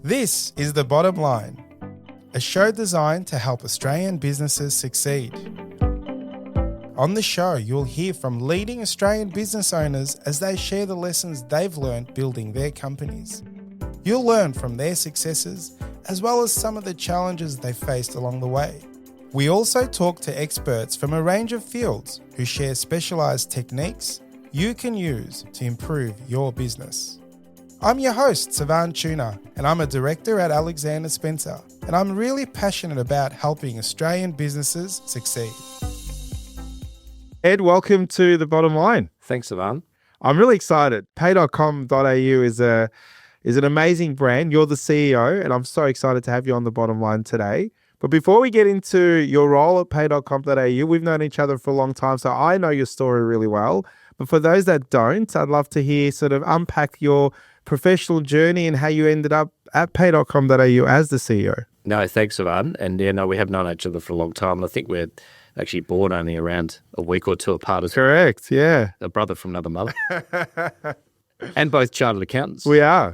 This is The Bottom Line, a show designed to help Australian businesses succeed. On the show, you'll hear from leading Australian business owners as they share the lessons they've learned building their companies. You'll learn from their successes as well as some of the challenges they faced along the way. We also talk to experts from a range of fields who share specialised techniques you can use to improve your business. I'm your host, Savan Tuna, and I'm a director at Alexander Spencer, and I'm really passionate about helping Australian businesses succeed. Ed, welcome to The Bottom Line. Thanks, Savan. I'm really excited. Pay.com.au is an amazing brand. You're the CEO, and I'm so excited to have you on The Bottom Line today. But before we get into your role at pay.com.au, we've known each other for a long time, so I know your story really well. But for those that don't, I'd love to hear unpack your professional journey and how you ended up at pay.com.au as the CEO. No, thanks, Savan. And we have known each other for a long time. And I think we're actually born only around a week or two apart. Correct, yeah. A brother from another mother. And both chartered accountants. We are.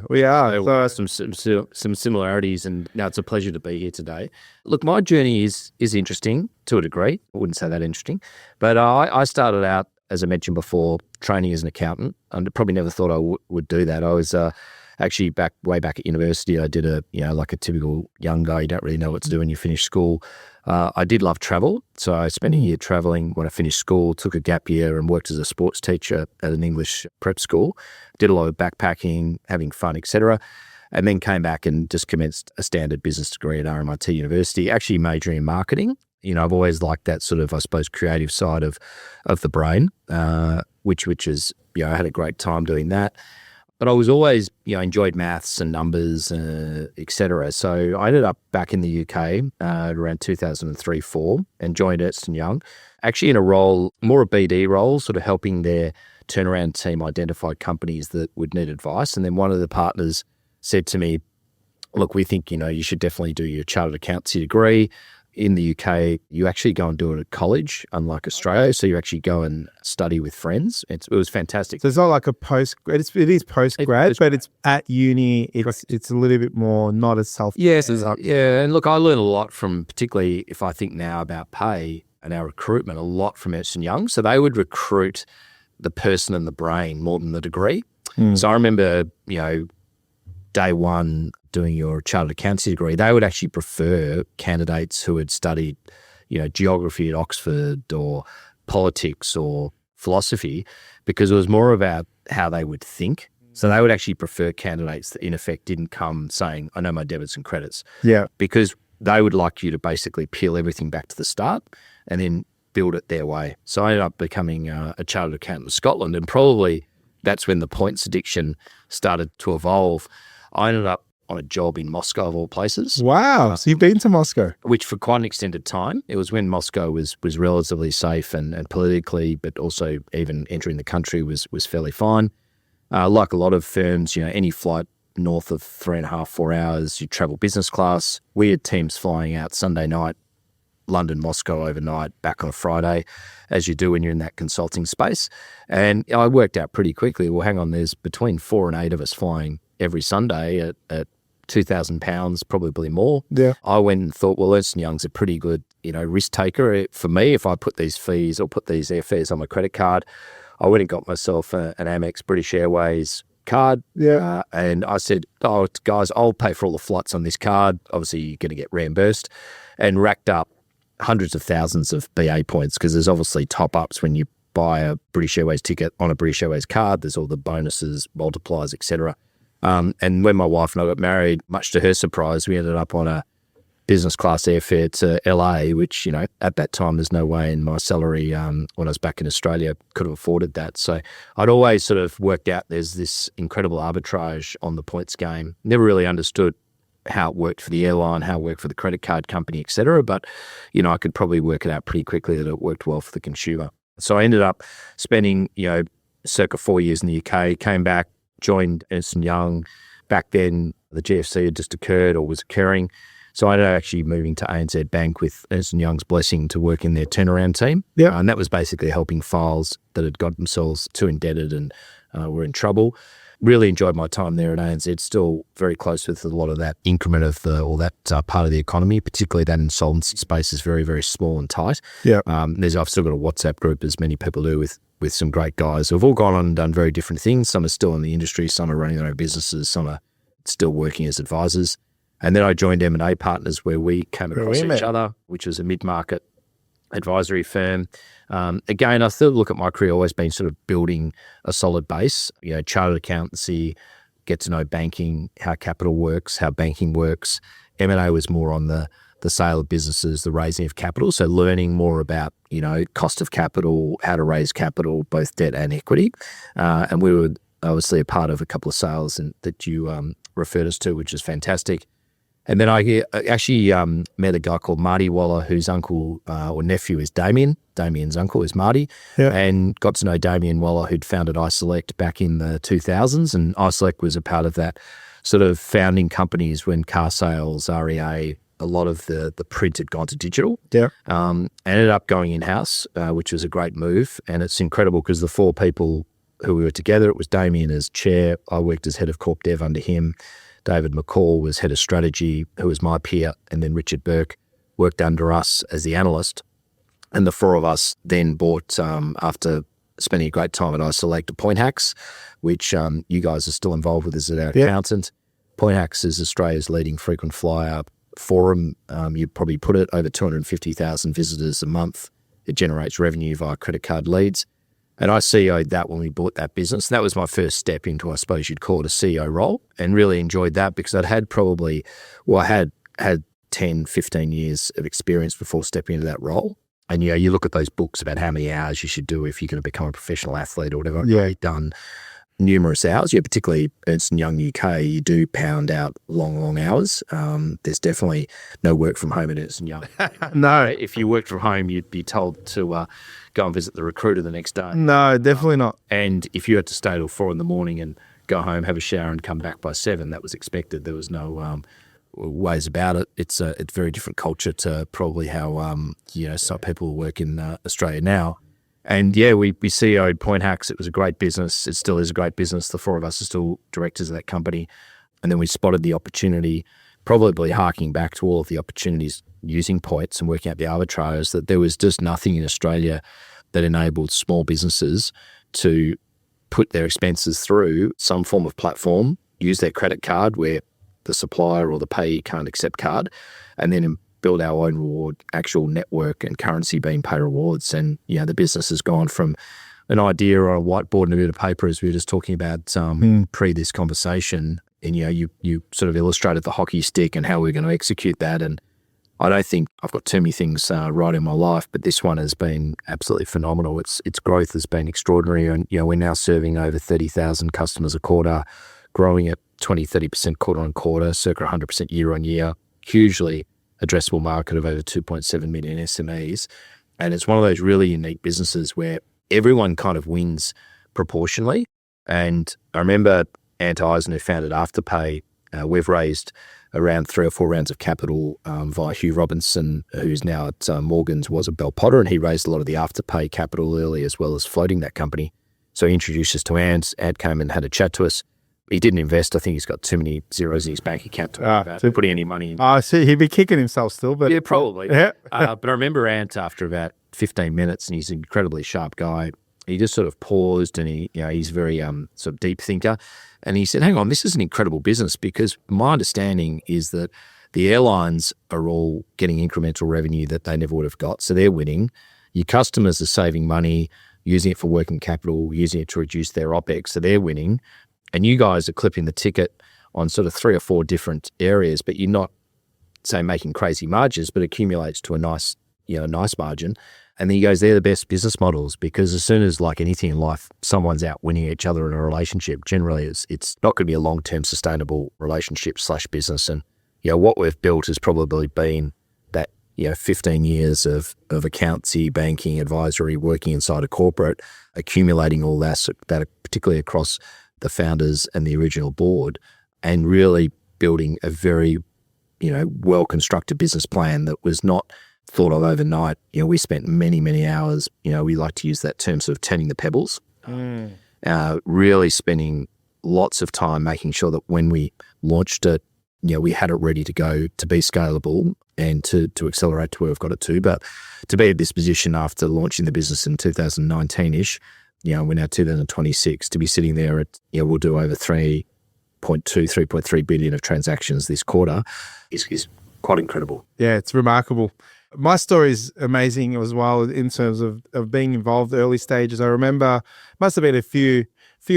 So some similarities, and it's a pleasure to be here today. Look, my journey is interesting to a degree. I wouldn't say that interesting. But I started out, as I mentioned before, training as an accountant. I probably never thought I would do that. I was actually way back at university. I did like a typical young guy. You don't really know what to do when you finish school. I did love travel. So I spent a year traveling when I finished school, took a gap year and worked as a sports teacher at an English prep school. Did a lot of backpacking, having fun, etc. And then came back and just commenced a standard business degree at RMIT University, actually majoring in marketing. I've always liked that sort of, I suppose, creative side of the brain, which is, I had a great time doing that. But I was always, enjoyed maths and numbers, etc. So I ended up back in the UK around 2003-04 and joined Ernst & Young, actually in a role, more a BD role, sort of helping their turnaround team identify companies that would need advice. And then one of the partners said to me, look, we think, you should definitely do your chartered accountancy degree. In the UK, you actually go and do it at college, unlike Australia. So you actually go and study with friends. It was fantastic. So it's not like a postgrad. It is postgrad, but it's at uni. It's a little bit more not as self. Yes, yeah. And look, I learned a lot from, particularly if I think now about pay and our recruitment, a lot from Ernst & Young. So they would recruit the person and the brain more than the degree. So I remember, day one, doing your chartered accountancy degree, they would actually prefer candidates who had studied, geography at Oxford or politics or philosophy, because it was more about how they would think. So they would actually prefer candidates that in effect didn't come saying, I know my debits and credits. Yeah. Because they would like you to basically peel everything back to the start and then build it their way. So I ended up becoming a chartered accountant in Scotland, and probably that's when the points addiction started to evolve. I ended up on a job in Moscow, of all places. Wow. So you've been to Moscow? Which for quite an extended time. It was when Moscow was relatively safe and politically, but also even entering the country was fairly fine. Like a lot of firms, any flight north of 3.5, 4 hours, you travel business class. We had teams flying out Sunday night, London, Moscow overnight, back on a Friday, as you do when you're in that consulting space. And I worked out pretty quickly, well, hang on, there's between 4 and 8 of us flying every Sunday at £2,000, probably more. Yeah. I went and thought, well, Ernst & Young's a pretty good, risk taker for me. If I put these fees or put these airfares on my credit card, I went and got myself an Amex British Airways card. Yeah. And I said, oh, guys, I'll pay for all the flights on this card. Obviously, you're going to get reimbursed, and racked up hundreds of thousands of BA points, because there's obviously top-ups when you buy a British Airways ticket on a British Airways card. There's all the bonuses, multipliers, etc. And when my wife and I got married, much to her surprise, we ended up on a business class airfare to LA, which, at that time, there's no way in my salary when I was back in Australia could have afforded that. So I'd always sort of worked out there's this incredible arbitrage on the points game. Never really understood how it worked for the airline, how it worked for the credit card company, et cetera. But, I could probably work it out pretty quickly that it worked well for the consumer. So I ended up spending, circa 4 years in the UK, came back, joined Ernst & Young. Back then, the GFC had just occurred or was occurring. So I ended up actually moving to ANZ Bank with Ernst & Young's blessing to work in their turnaround team. Yeah. And that was basically helping files that had got themselves too indebted and were in trouble. really enjoyed my time there at ANZ. Still very close with a lot of that increment of that part of the economy, particularly that insolvency space is very, very small and tight. Yeah. I've still got a WhatsApp group, as many people do, with some great guys who've all gone on and done very different things. Some are still in the industry, some are running their own businesses, some are still working as advisors. And then I joined M&A Partners, where we came across each other, which was a mid-market advisory firm. Again, I still look at my career always been sort of building a solid base, chartered accountancy, get to know banking, how capital works, how banking works. M&A was more on the sale of businesses, the raising of capital. So learning more about, cost of capital, how to raise capital, both debt and equity. And we were obviously a part of a couple of sales that you referred us to, which is fantastic. And then I actually met a guy called Marty Waller, whose uncle or nephew is Damien. Damien's uncle is Marty. Yeah. And got to know Damien Waller, who'd founded iSelect back in the 2000s. And iSelect was a part of that sort of founding companies when car sales, REA, a lot of the print had gone to digital. Yeah. Ended up going in-house, which was a great move. And it's incredible because the four people who we were together, it was Damien as chair. I worked as head of corp dev under him. David McCall was head of strategy, who was my peer, and then Richard Burke worked under us as the analyst. And the four of us then bought, after spending a great time at iSelect, Point Hacks, which you guys are still involved with as our accountant. Point Hacks is Australia's leading frequent flyer forum. You'd probably put it over 250,000 visitors a month. It generates revenue via credit card leads. And I CEO'd that when we bought that business. That was my first step into, I suppose you'd call it, a CEO role, and really enjoyed that because I had 10, 15 years of experience before stepping into that role. And, you look at those books about how many hours you should do if you're going to become a professional athlete or whatever. Yeah. I've done numerous hours. Particularly Ernst & Young UK, you do pound out long hours. There's definitely no work from home at Ernst & Young. No. If you worked from home, you'd be told to go and visit the recruiter the next day. No, definitely not. And if you had to stay till 4 a.m. and go home, have a shower and come back by 7, that was expected. There was no ways about it. It's a very different culture to probably how, some people work in Australia now. And we CEO'd Point Hacks. It was a great business. It still is a great business. The four of us are still directors of that company. And then we spotted the opportunity, probably harking back to all of the opportunities using points and working out the arbitrage, that there was just nothing in Australia that enabled small businesses to put their expenses through some form of platform, use their credit card where the supplier or the payee can't accept card, and then build our own reward, actual network and currency being pay rewards. And, the business has gone from an idea or a whiteboard and a bit of paper, as we were just talking about pre this conversation. And, you sort of illustrated the hockey stick and how we're going to execute that. And I don't think I've got too many things right in my life, but this one has been absolutely phenomenal. Its growth has been extraordinary. And, we're now serving over 30,000 customers a quarter, growing at 20-30% quarter on quarter, circa 100% year on year, hugely addressable market of over 2.7 million SMEs. And it's one of those really unique businesses where everyone kind of wins proportionally. And I remember Ant Eisen, who founded Afterpay, we've raised around 3 or 4 rounds of capital via Hugh Robinson, who's now at Morgans, was at Bell Potter, and he raised a lot of the Afterpay capital early as well as floating that company. So he introduced us to Ant. Ant came and had a chat to us. He didn't invest. I think he's got too many zeros in his bank account to putting any money in. I see. He'd be kicking himself still, but... Yeah, probably. Yeah. But I remember Ant after about 15 minutes, and he's an incredibly sharp guy. He just sort of paused, and he's very sort of deep thinker. And he said, hang on, this is an incredible business, because my understanding is that the airlines are all getting incremental revenue that they never would have got. So they're winning. Your customers are saving money, using it for working capital, using it to reduce their OPEX. So they're winning. And you guys are clipping the ticket on sort of 3 or 4 different areas, but you're not, say, making crazy margins, but accumulates to a nice margin. And then he goes, they're the best business models, because as soon as, like anything in life, someone's out winning each other in a relationship, generally it's not going to be a long-term sustainable relationship / business. And, what we've built has probably been that, 15 years of accountancy, banking, advisory, working inside a corporate, accumulating all that particularly across the founders and the original board, and really building a very, well-constructed business plan that was not thought of overnight. We spent many, many hours, we like to use that term, sort of turning the pebbles, really spending lots of time making sure that when we launched it, we had it ready to go to be scalable and to accelerate to where we've got it to. But to be at this position after launching the business in 2019-ish, we're now 2026, to be sitting there at, we'll do over 3.3 billion of transactions this quarter is quite incredible. Yeah, it's remarkable. My story is amazing as well in terms of being involved early stages. I remember must have been a few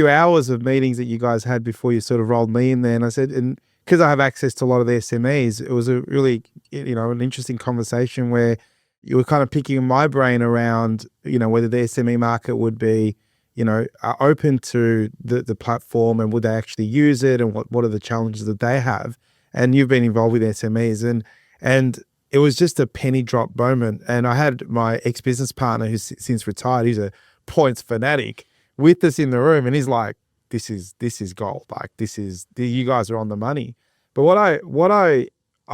hours of meetings that you guys had before you sort of rolled me in there. And I said, and because I have access to a lot of the SMEs, it was a really, an interesting conversation where you were kind of picking my brain around, whether the SME market would be, open to the platform and would they actually use it and what are the challenges that they have. And you've been involved with SMEs and it was just a penny drop moment. And I had my ex-business partner who's since retired, he's a points fanatic, with us in the room. And he's like, this is gold. Like you guys are on the money. But what I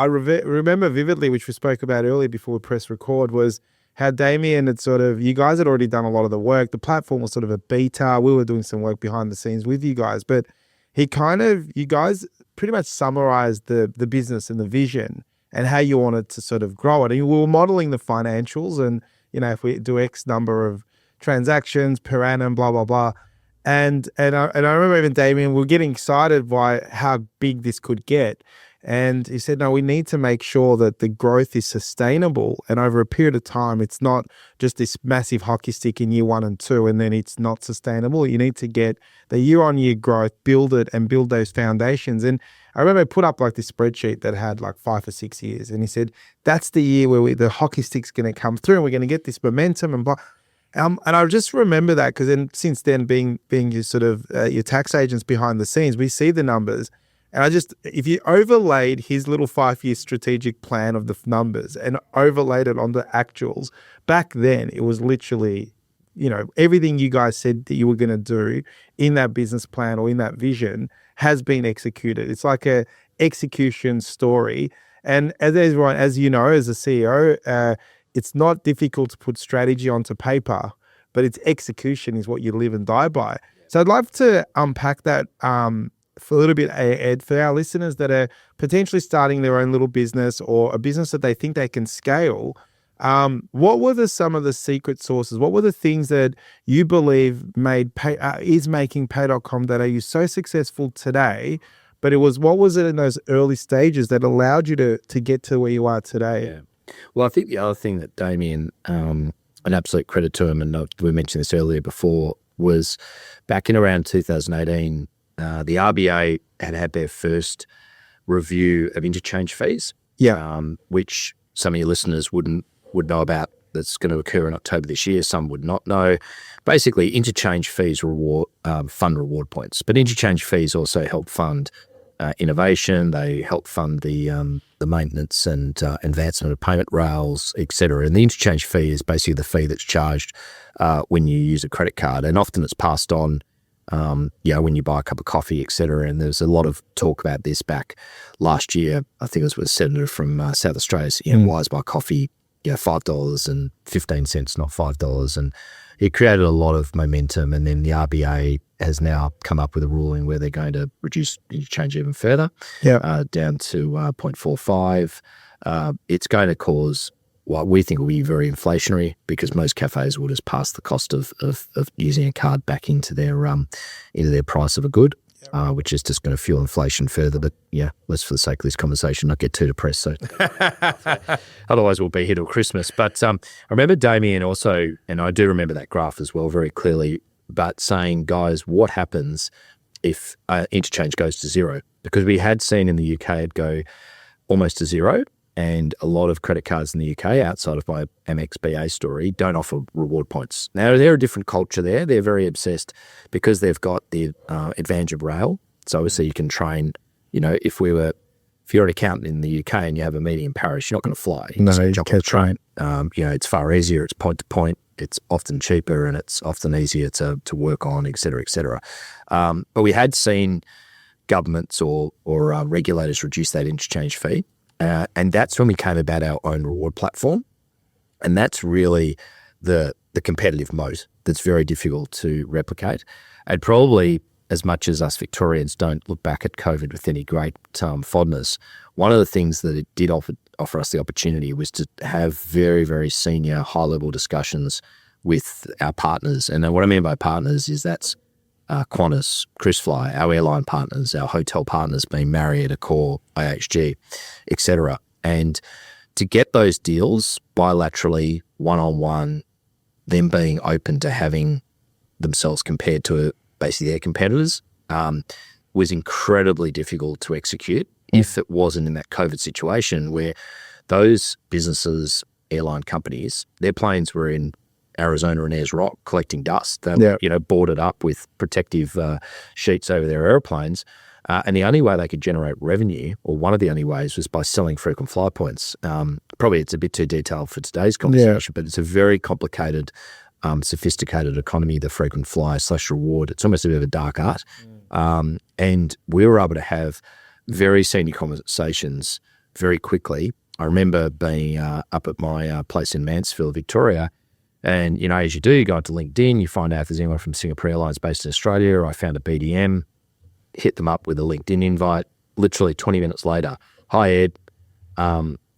remember vividly, which we spoke about earlier before we press record, was how Damien had you guys had already done a lot of the work. The platform was sort of a beta. We were doing some work behind the scenes with you guys, but you guys pretty much summarized the business and the vision and how you wanted to sort of grow it. And we were modeling the financials and, if we do X number of transactions per annum, blah, blah, blah. And I remember even Damien, we were getting excited by how big this could get. And he said, no, we need to make sure that the growth is sustainable. And over a period of time, it's not just this massive hockey stick in year 1 and 2, and then it's not sustainable. You need to get the year-on-year growth, build it and build those foundations. And I remember I put up like this spreadsheet that had like 5 or 6 years. And he said, that's the year where the hockey stick's going to come through and we're going to get this momentum and blah. And I just remember that because then since then being your sort of your tax agents behind the scenes, we see the numbers. And if you overlaid his little 5-year strategic plan of the numbers and overlaid it on the actuals, back then it was literally, everything you guys said that you were going to do in that business plan or in that vision has been executed. It's like a execution story. And as everyone, as you know, as a CEO, it's not difficult to put strategy onto paper, but its execution is what you live and die by. So I'd love to unpack that for a little bit, Ed, for our listeners that are potentially starting their own little business or a business that they think they can scale. What were some of the secret sources? What were the things that you believe is making pay.com.au so successful today? But what was it in those early stages that allowed you to get to where you are today? Yeah. Well, I think the other thing that Damien, an absolute credit to him, and we mentioned this earlier before, was back in around 2018, the RBA had their first review of interchange fees, which some of your listeners would know about. That's going to occur in October this year. Some would not know. Basically, interchange fees fund reward points, but interchange fees also help fund innovation. They help fund the maintenance and advancement of payment rails, et cetera. And the interchange fee is basically the fee that's charged when you use a credit card, and often it's passed on when you buy a cup of coffee, et cetera. And there's a lot of talk about this back last year. I think it was with a senator from South Australia saying, why is my coffee $5.15, not $5? And it created a lot of momentum. And then the RBA has now come up with a ruling where they're going to reduce interchange even further, down to 0.45. It's going to cause what we think will be very inflationary because most cafes will just pass the cost of using a card back into their price of a good, which is just going to fuel inflation further. But let's, for the sake of this conversation, not get too depressed. So otherwise we'll be here till Christmas. But I remember Damien also, and I do remember that graph as well very clearly, but saying, guys, what happens if interchange goes to zero? Because we had seen in the UK it go almost to zero. And a lot of credit cards in the UK, outside of my Amex BA story, don't offer reward points. Now, they're a different culture there. They're very obsessed because they've got the advantage of rail. So obviously you can train, if you're an accountant in the UK and you have a meeting in Paris, you're not going to fly. You can't train. It's far easier. It's point to point. It's often cheaper and it's often easier to work on, et cetera, et cetera. But we had seen governments or regulators reduce that interchange fee. And that's when we came about our own reward platform. And that's really the competitive moat that's very difficult to replicate. And probably as much as us Victorians don't look back at COVID with any great fondness, one of the things that it did offer us the opportunity was to have very, very senior, high-level discussions with our partners. And what I mean by partners is that's Qantas, KrisFly, our airline partners, our hotel partners being Marriott, Accor, IHG, etc. And to get those deals bilaterally, one-on-one, them being open to having themselves compared to basically their competitors, was incredibly difficult to execute if it wasn't in that COVID situation where those businesses, airline companies, their planes were in Arizona and Ayers Rock collecting dust. They were, boarded up with protective sheets over their airplanes. And the only way they could generate revenue, or one of the only ways, was by selling frequent flyer points. Probably it's a bit too detailed for today's conversation, but it's a very complicated, sophisticated economy, the frequent flyer / reward. It's almost a bit of a dark art. And we were able to have very senior conversations very quickly. I remember being up at my place in Mansfield, Victoria, and, as you do, you go onto LinkedIn, you find out if there's anyone from Singapore Airlines based in Australia. I found a BDM, hit them up with a LinkedIn invite, literally 20 minutes later. Hi, Ed,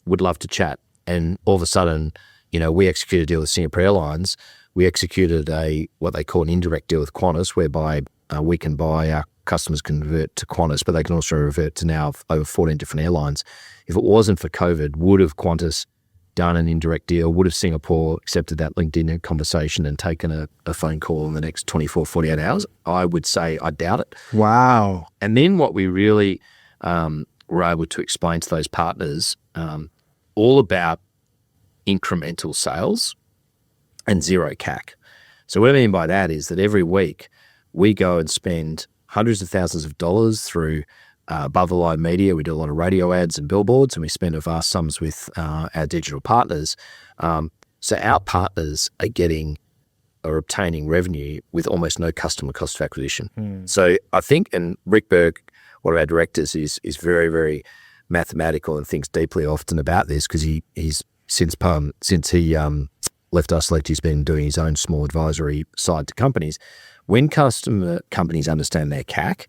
would love to chat. And all of a sudden, we executed a deal with Singapore Airlines. We executed what they call an indirect deal with Qantas, whereby we can buy, our customers convert to Qantas, but they can also revert to now over 14 different airlines. If it wasn't for COVID, would have Qantas done an indirect deal? Would have Singapore accepted that LinkedIn conversation and taken a phone call in the next 24, 48 hours? I would say I doubt it. Wow. And then what we really were able to explain to those partners, all about incremental sales and zero CAC. So what I mean by that is that every week we go and spend hundreds of thousands of dollars through above-the-line media. We do a lot of radio ads and billboards, and we spend vast sums with our digital partners. So our partners are obtaining revenue with almost no customer cost of acquisition. So I think, and Rick Berg, one of our directors, is very, very mathematical and thinks deeply often about this, because he's since he left us, he's been doing his own small advisory side to companies. When companies understand their CAC,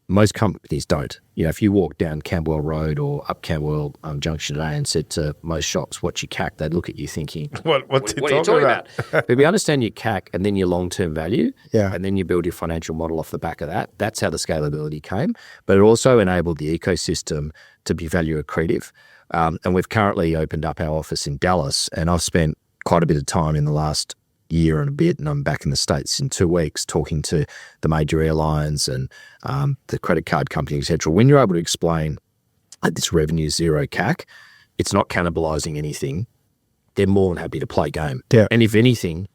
most companies don't. If you walk down Camberwell Road or up Camberwell Junction today and said to most shops, "What's your CAC?" they'd look at you thinking, What are you talking about? But if you understand your CAC and then your long-term value, Yeah. and then you build your financial model off the back of that, that's how the scalability came. But it also enabled the ecosystem to be value accretive. And we've currently opened up our office in Dallas, and I've spent quite a bit of time in the last year and a bit, and I'm back in the States in 2 weeks talking to the major airlines and the credit card companies, etc. When you're able to explain this revenue zero CAC, it's not cannibalizing anything, they're more than happy to play game. Yeah. And if anything,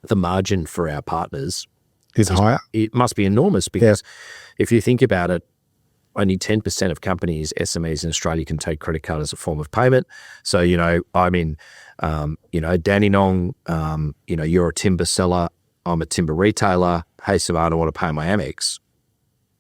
the margin for our partners is higher. It must be enormous, because if you think about it, only 10% of companies, SMEs in Australia, can take credit card as a form of payment. So, I'm in, Dandenong, you're a timber seller, I'm a timber retailer. Hey, Savannah, I want to pay my Amex.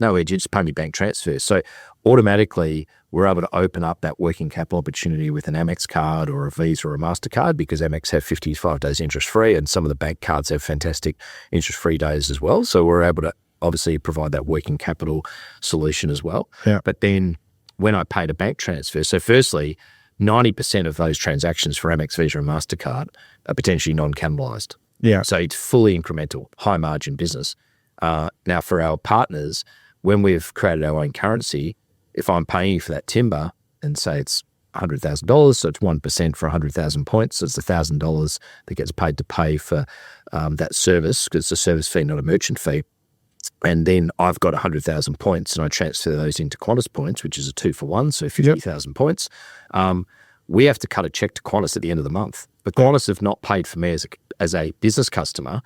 No, Ed, you just pay me bank transfers. So automatically we're able to open up that working capital opportunity with an Amex card or a Visa or a MasterCard, because Amex have 55 days interest-free, and some of the bank cards have fantastic interest-free days as well. So we're able to obviously provide that working capital solution as well. Yeah. But then when I paid a bank transfer, so firstly, 90% of those transactions for Amex, Visa and MasterCard are potentially non-cannibalized. Yeah. So it's fully incremental, high margin business. Now for our partners, when we've created our own currency, if I'm paying you for that timber and say it's $100,000, so it's 1% for 100,000 points, so it's $1,000 that gets paid to pay for that service, because it's a service fee, not a merchant fee. And then I've got 100,000 points and I transfer those into Qantas points, which is a 2-for-1, so 50,000 points. We have to cut a check to Qantas at the end of the month. But Qantas have not paid for me as a business customer.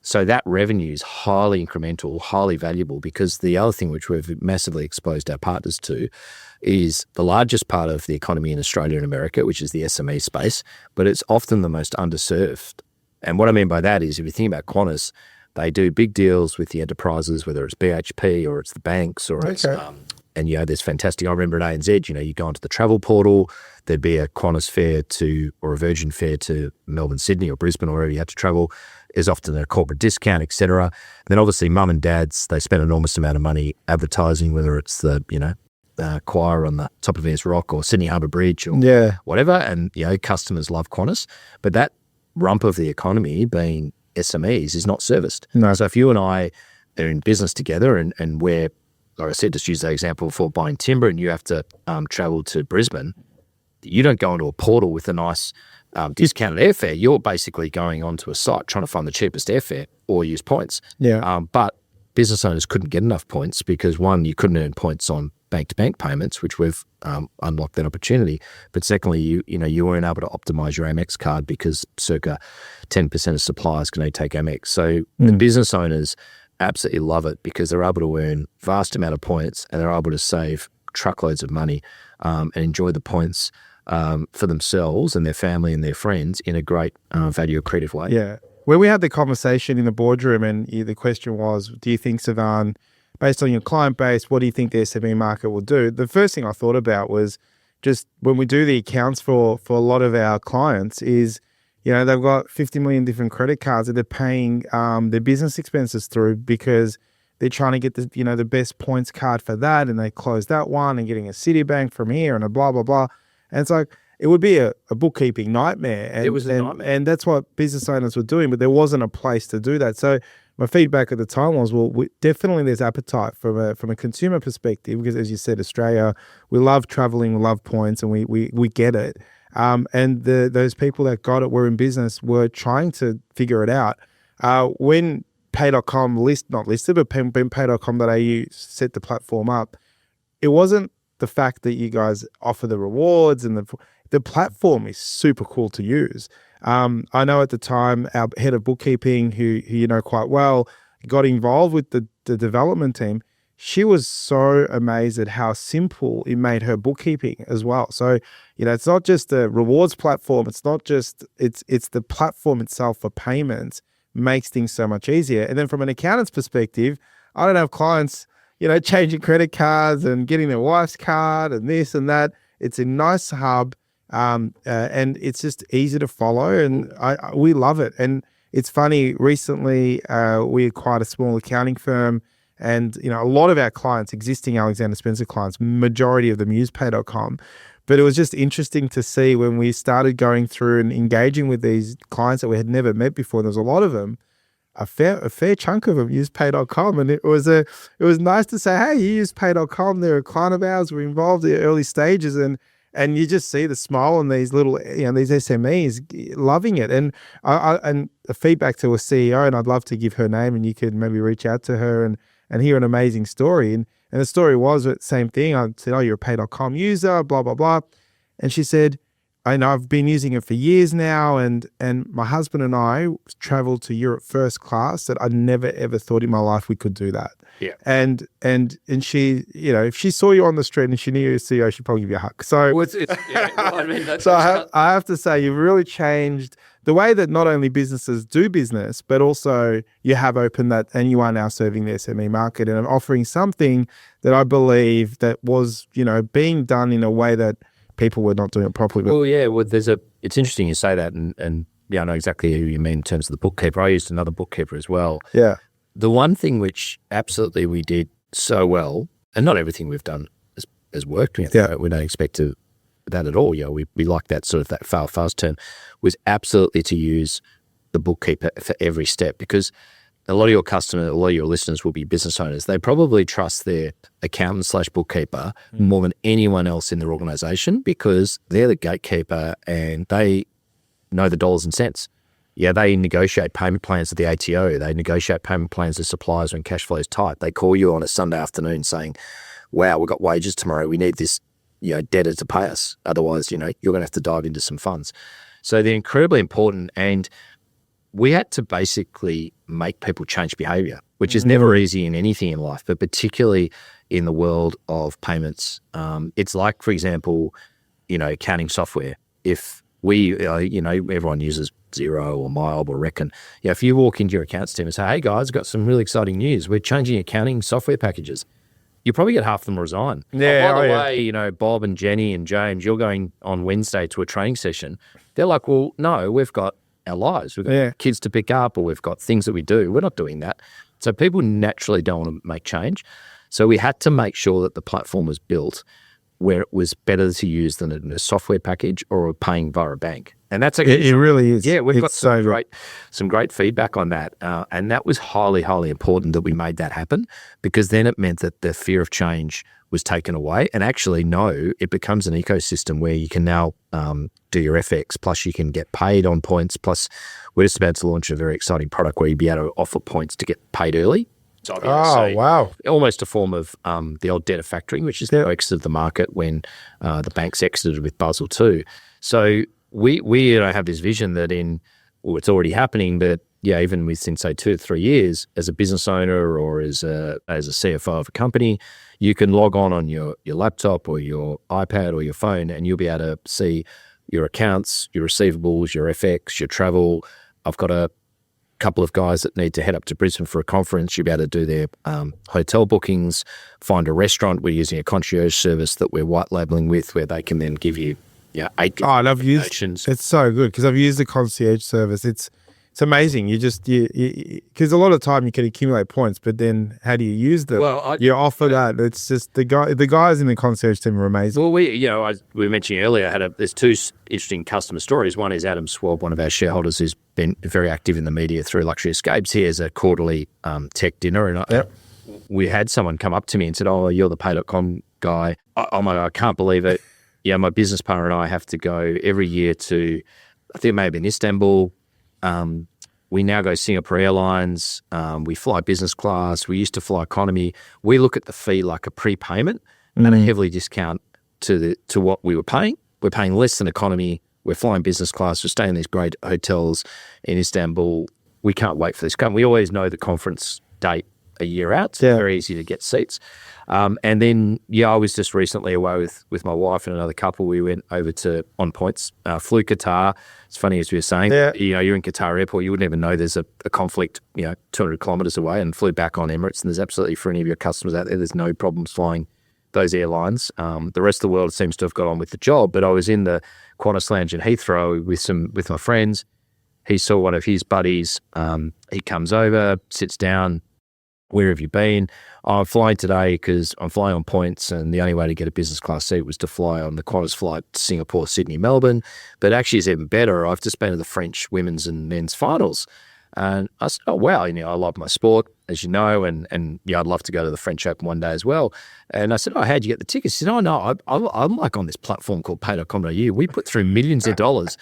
So that revenue is highly incremental, highly valuable, because the other thing which we've massively exposed our partners to is the largest part of the economy in Australia and America, which is the SME space, but it's often the most underserved. And what I mean by that is, if you think about Qantas, they do big deals with the enterprises, whether it's BHP or it's the banks or it's, and there's fantastic. I remember at ANZ, you go onto the travel portal, there'd be a Qantas fare or a Virgin fare to Melbourne, Sydney or Brisbane or wherever you had to travel. There's often a corporate discount, etc. Then obviously mum and dads, they spend an enormous amount of money advertising, whether it's the, choir on the top of Ayers Rock or Sydney Harbour Bridge or whatever. And, customers love Qantas. But that rump of the economy being SMEs is not serviced. No. So if you and I are in business together and we're, like I said, just use that example for buying timber and you have to travel to Brisbane, you don't go into a portal with a nice discounted airfare. You're basically going onto a site trying to find the cheapest airfare or use points. Yeah. But business owners couldn't get enough points because, one, you couldn't earn points on bank-to-bank payments, which we've unlocked that opportunity. But secondly, you weren't able to optimize your Amex card because circa 10% of suppliers can only take Amex. So the business owners absolutely love it because they're able to earn vast amount of points and they're able to save truckloads of money and enjoy the points for themselves and their family and their friends in a great value accretive way. Yeah. When we had the conversation in the boardroom and the question was, do you think, Sivan, based on your client base, what do you think the SME market will do? The first thing I thought about was just when we do the accounts for a lot of our clients is, they've got 50 million different credit cards that they're paying their business expenses through because they're trying to get the best points card for that, and they close that one and getting a Citibank from here and a blah, blah, blah. And it's like, it would be a bookkeeping nightmare. And, it was a nightmare. And that's what business owners were doing, but there wasn't a place to do that. So my feedback at the time was, definitely there's appetite from a consumer perspective because, as you said, Australia, we love traveling, we love points, and we get it. And those people that got it were in business were trying to figure it out. When pay.com not listed, but pay.com.au set the platform up, it wasn't the fact that you guys offer the rewards and the platform is super cool to use. I know at the time our head of bookkeeping, who you know quite well, got involved with the development team. She was so amazed at how simple it made her bookkeeping as well. So, it's not just the rewards platform. It's not just, it's the platform itself for payments makes things so much easier. And then from an accountant's perspective, I don't have clients, changing credit cards and getting their wife's card and this and that. It's a nice hub. And it's just easy to follow, and we love it. And it's funny, recently we acquired a small accounting firm, and a lot of our clients, existing Alexander Spencer clients, majority of them use pay.com. But it was just interesting to see when we started going through and engaging with these clients that we had never met before. There was a lot of them, a fair chunk of them use pay.com, and it was nice to say, hey, you use pay.com. They're a client of ours. We're involved in the early stages, and you just see the smile on these little, these SMEs loving it. And and a feedback to a CEO, and I'd love to give her name, and you could maybe reach out to her and hear an amazing story. And the story was the same thing. I said, oh, you're a pay.com user, blah, blah, blah. And she said, I know I've been using it for years now, and my husband and I traveled to Europe first class that I never ever thought in my life we could do that. Yeah. And she, if she saw you on the street and she knew you were a CEO, she'd probably give you a hug. So, I have to say, you've really changed the way that not only businesses do business, but also you have opened that, and you are now serving the SME market and offering something that I believe that was, being done in a way that people were not doing it properly. But, it's interesting you say that, and I know exactly who you mean in terms of the bookkeeper. I used another bookkeeper as well. Yeah. The one thing which absolutely we did so well, and not everything we've done has worked. We don't expect that at all. We like that sort of that fail fast term, was absolutely to use the bookkeeper for every step, because a lot of your customers, a lot of your listeners will be business owners. They probably trust their accountant / bookkeeper more than anyone else in their organization, because they're the gatekeeper and they know the dollars and cents. Yeah, they negotiate payment plans with the ATO. They negotiate payment plans with suppliers when cash flow is tight. They call you on a Sunday afternoon saying, wow, we've got wages tomorrow. We need this, debtor to pay us. Otherwise, you're going to have to dive into some funds. So they're incredibly important. And we had to basically make people change behavior, which is never easy in anything in life, but particularly in the world of payments. It's like, for example, accounting software. If we, everyone uses Xero or MyOb or Reckon. If you walk into your accounts team and say, hey guys, I've got some really exciting news. We're changing accounting software packages. You probably get half of them resign. Yeah. By the way, Bob and Jenny and James, you're going on Wednesday to a training session. They're like, well, no, we've got our lives. We've got kids to pick up, or we've got things that we do. We're not doing that. So people naturally don't want to make change. So we had to make sure that the platform was built where it was better to use than in a software package or paying via a bank. And that's it really is. Yeah, we've got some great feedback on that. And that was highly, highly important that we made that happen, because then it meant that the fear of change was taken away. And actually, no, it becomes an ecosystem where you can now do your FX, plus you can get paid on points, plus we're just about to launch a very exciting product where you'll be able to offer points to get paid early. So wow. Almost a form of the old debtor factoring, which is the exit of the market when the banks exited with Basel II. So we have this vision that it's already happening, but even within, say, 2 to 3 years, as a business owner or as a CFO of a company, you can log on your laptop or your iPad or your phone, and you'll be able to see your accounts, your receivables, your FX, your travel. I've got a couple of guys that need to head up to Brisbane for a conference. You'll be able to do their hotel bookings, find a restaurant. We're using a concierge service that we're white labeling with, where they can then give you 8 I've used it's so good, because I've used the concierge service. It's amazing. You just because a lot of time you can accumulate points, but then how do you use them? Well, you offer that. It's just the guys in the concierge team are amazing. Well, we were mentioning earlier, there's 2 interesting customer stories. One is Adam Swab, one of our shareholders, who's been very active in the media through Luxury Escapes. He has a quarterly tech dinner, and we had someone come up to me and said, "Oh, you're the Pay.com guy." I can't believe it. Yeah, my business partner and I have to go every year to, I think it may have been Istanbul. We now go Singapore Airlines. We fly business class. We used to fly economy. We look at the fee like a prepayment and a heavily discount to what we were paying. We're paying less than economy. We're flying business class. We're staying in these great hotels in Istanbul. We can't wait for this. We always know the conference date a year out. So it's very easy to get seats. And then, I was just recently away with my wife and another couple. We went over to On Points, flew Qatar. It's funny, as we were saying, you're in Qatar airport, you wouldn't even know there's a conflict, 200 kilometres away, and flew back on Emirates. And there's absolutely, for any of your customers out there, there's no problems flying those airlines. The rest of the world seems to have got on with the job. But I was in the Qantas lounge in Heathrow with my friends. He saw one of his buddies. He comes over, sits down. Where have you been? I'm flying today because I'm flying on points, and the only way to get a business class seat was to fly on the Qantas flight to Singapore, Sydney, Melbourne. But actually, it's even better. I've just been to the French women's and men's finals. And I said, oh, wow, I love my sport, as you know, and I'd love to go to the French Open one day as well. And I said, oh, how'd you get the tickets? He said, oh, no, I'm like on this platform called Pay.com.au. We put through millions of dollars.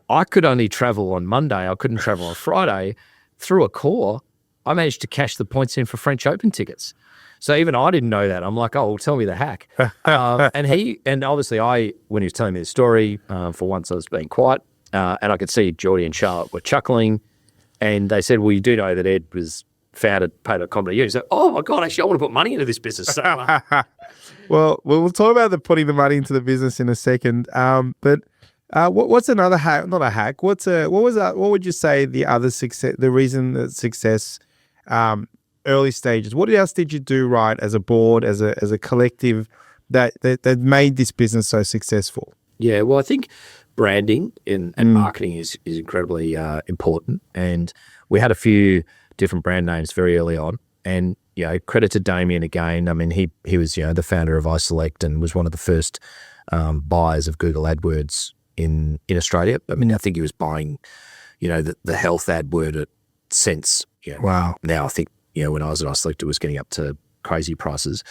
I could only travel on Monday. I couldn't travel on Friday. Through a core, I managed to cash the points in for French Open tickets. So even I didn't know that. I'm like, oh, well, tell me the hack. And obviously when he was telling me the story, for once I was being quiet, and I could see Geordie and Charlotte were chuckling, and they said, well, you do know that Ed was founded Pay.com.au. He said, oh my God, actually I want to put money into this business. So, well, we'll talk about putting the money into the business in a second. But what's another hack? Not a hack. What would you say the other success, the reason that success, early stages? What else did you do right as a board, as a collective that made this business so successful? Yeah, well, I think branding and marketing is incredibly important. And we had a few different brand names very early on. And credit to Damien again. I mean, he was the founder of iSelect and was one of the first buyers of Google AdWords in Australia. I mean, I think he was buying the health AdWord at cents. Wow. Now I think when I was at iSelect, it was getting up to crazy prices.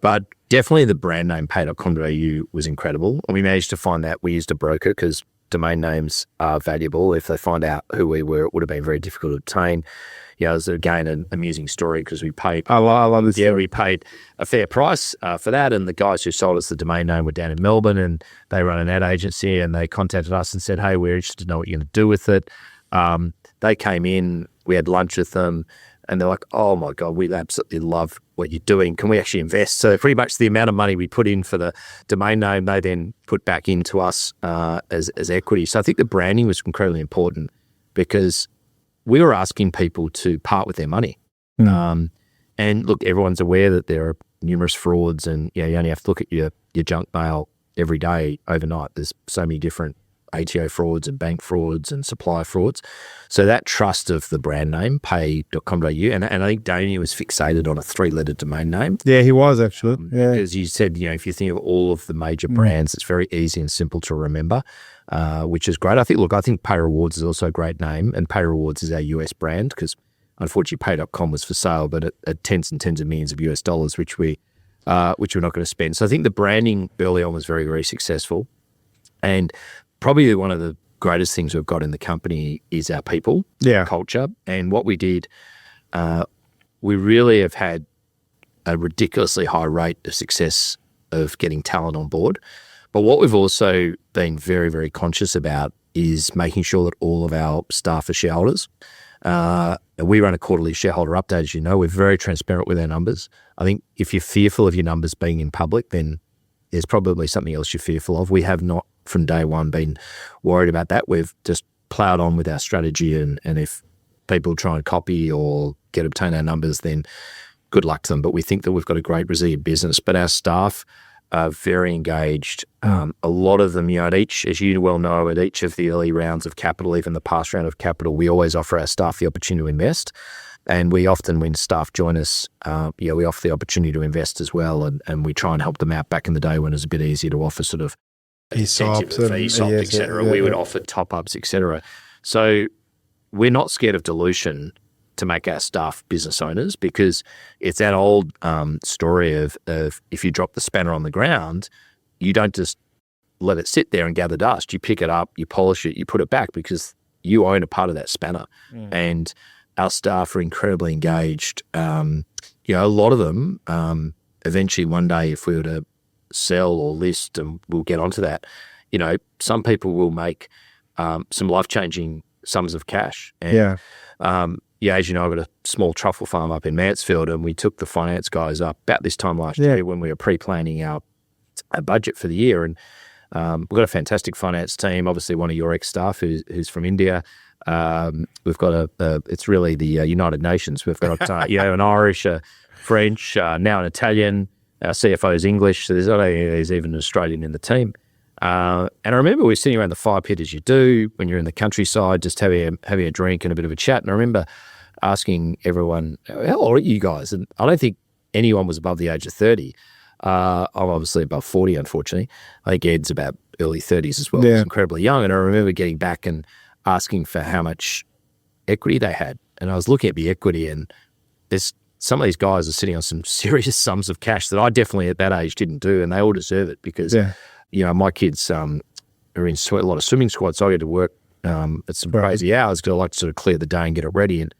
But definitely the brand name Pay.com.au was incredible. And we managed to find that. We used a broker because domain names are valuable. If they find out who we were, it would have been very difficult to obtain. It was, again, an amusing story because we paid. I love this. Yeah, we paid a fair price for that. And the guys who sold us the domain name were down in Melbourne, and they run an ad agency, and they contacted us and said, hey, we're interested to know what you're going to do with it. They came in, we had lunch with them, and they're like, oh my God, we absolutely love what you're doing. Can we actually invest? So pretty much the amount of money we put in for the domain name, they then put back into us as equity. So I think the branding was incredibly important because we were asking people to part with their money. And look, everyone's aware that there are numerous frauds, and you only have to look at your junk mail every day overnight. There's so many different ATO frauds and bank frauds and supply frauds. So that trust of the brand name, pay.com.au, and I think Damien was fixated on a 3-letter domain name. Yeah, he was actually. Yeah. Because you said, if you think of all of the major brands, it's very easy and simple to remember, which is great. I think Pay Rewards is also a great name, and Pay Rewards is our US brand because unfortunately pay.com was for sale, but at tens and tens of millions of US dollars, which we're not going to spend. So I think the branding early on was very, very successful. And probably one of the greatest things we've got in the company is our people, culture. And what we did, we really have had a ridiculously high rate of success of getting talent on board. But what we've also been very, very conscious about is making sure that all of our staff are shareholders. We run a quarterly shareholder update, as you know. We're very transparent with our numbers. I think if you're fearful of your numbers being in public, then there's probably something else you're fearful of. We have not from day one been worried about that. We've just ploughed on with our strategy, and if people try and copy or obtain our numbers, then good luck to them. But we think that we've got a great resilient business. But our staff are very engaged. A lot of them, at each, as you well know, at each of the early rounds of capital, even the past round of capital, we always offer our staff the opportunity to invest. And we often, when staff join us, we offer the opportunity to invest as well. And we try and help them out back in the day when it was a bit easier to offer sort of ESOPs, et cetera. We would offer top-ups, et cetera. So we're not scared of dilution to make our staff business owners, because it's that old story of if you drop the spanner on the ground, you don't just let it sit there and gather dust. You pick it up, you polish it, you put it back, because you own a part of that spanner. And our staff are incredibly engaged. A lot of them, eventually one day, if we were to sell or list, and we'll get onto that, some people will make some life-changing sums of cash. And, as you know, I've got a small truffle farm up in Mansfield, and we took the finance guys up about this time last year when we were pre-planning our budget for the year. And we've got a fantastic finance team. Obviously, one of your ex-staff who's from India. We've got it's really the United Nations. We've got an Irish, French, now an Italian. Our CFO is English, so there's even an Australian in the team. And I remember we were sitting around the fire pit, as you do when you're in the countryside, just having a drink and a bit of a chat. And I remember asking everyone, how old are you guys? And I don't think anyone was above the age of 30. I'm obviously above 40, unfortunately. I think Ed's about early 30s as well. He's incredibly young. And I remember getting back and asking for how much equity they had. And I was looking at the equity, and some of these guys are sitting on some serious sums of cash that I definitely at that age didn't do, and they all deserve it because, my kids are in a lot of swimming squads, so I get to work at some crazy hours because I like to sort of clear the day and get it ready, and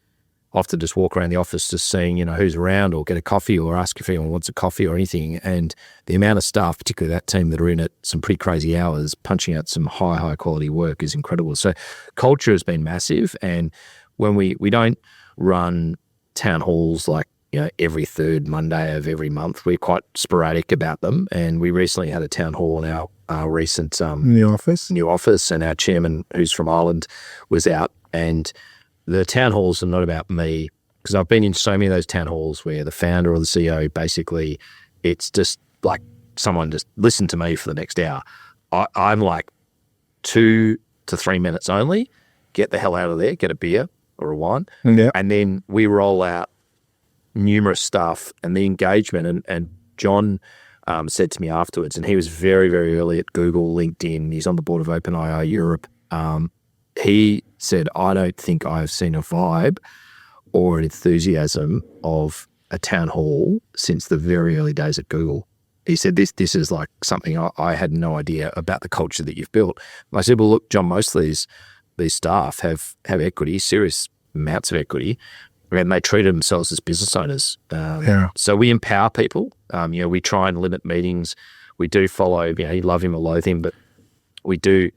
often just walk around the office just seeing, who's around, or get a coffee, or ask if anyone wants a coffee or anything. And the amount of staff, particularly that team, that are in at some pretty crazy hours, punching out some high quality work is incredible. So culture has been massive. And when we don't run town halls like, every third Monday of every month, we're quite sporadic about them. And we recently had a town hall in our recent new office, and our chairman, who's from Ireland, was out. And the town halls are not about me, because I've been in so many of those town halls where the founder or the CEO, basically, it's just like someone just listen to me for the next hour. I'm like 2 to 3 minutes only. Get the hell out of there, get a beer or a wine. And then we roll out numerous stuff, and the engagement. And John said to me afterwards, and he was very, very early at Google, LinkedIn. He's on the board of OpenAI Europe. He said, I don't think I've seen a vibe or an enthusiasm of a town hall since the very early days at Google. He said, this is like something I had no idea about the culture that you've built. I said, well, look, John, most of these staff have equity, serious amounts of equity, and they treat themselves as business owners. So we empower people. We try and limit meetings. We do follow, you love him or loathe him, but we do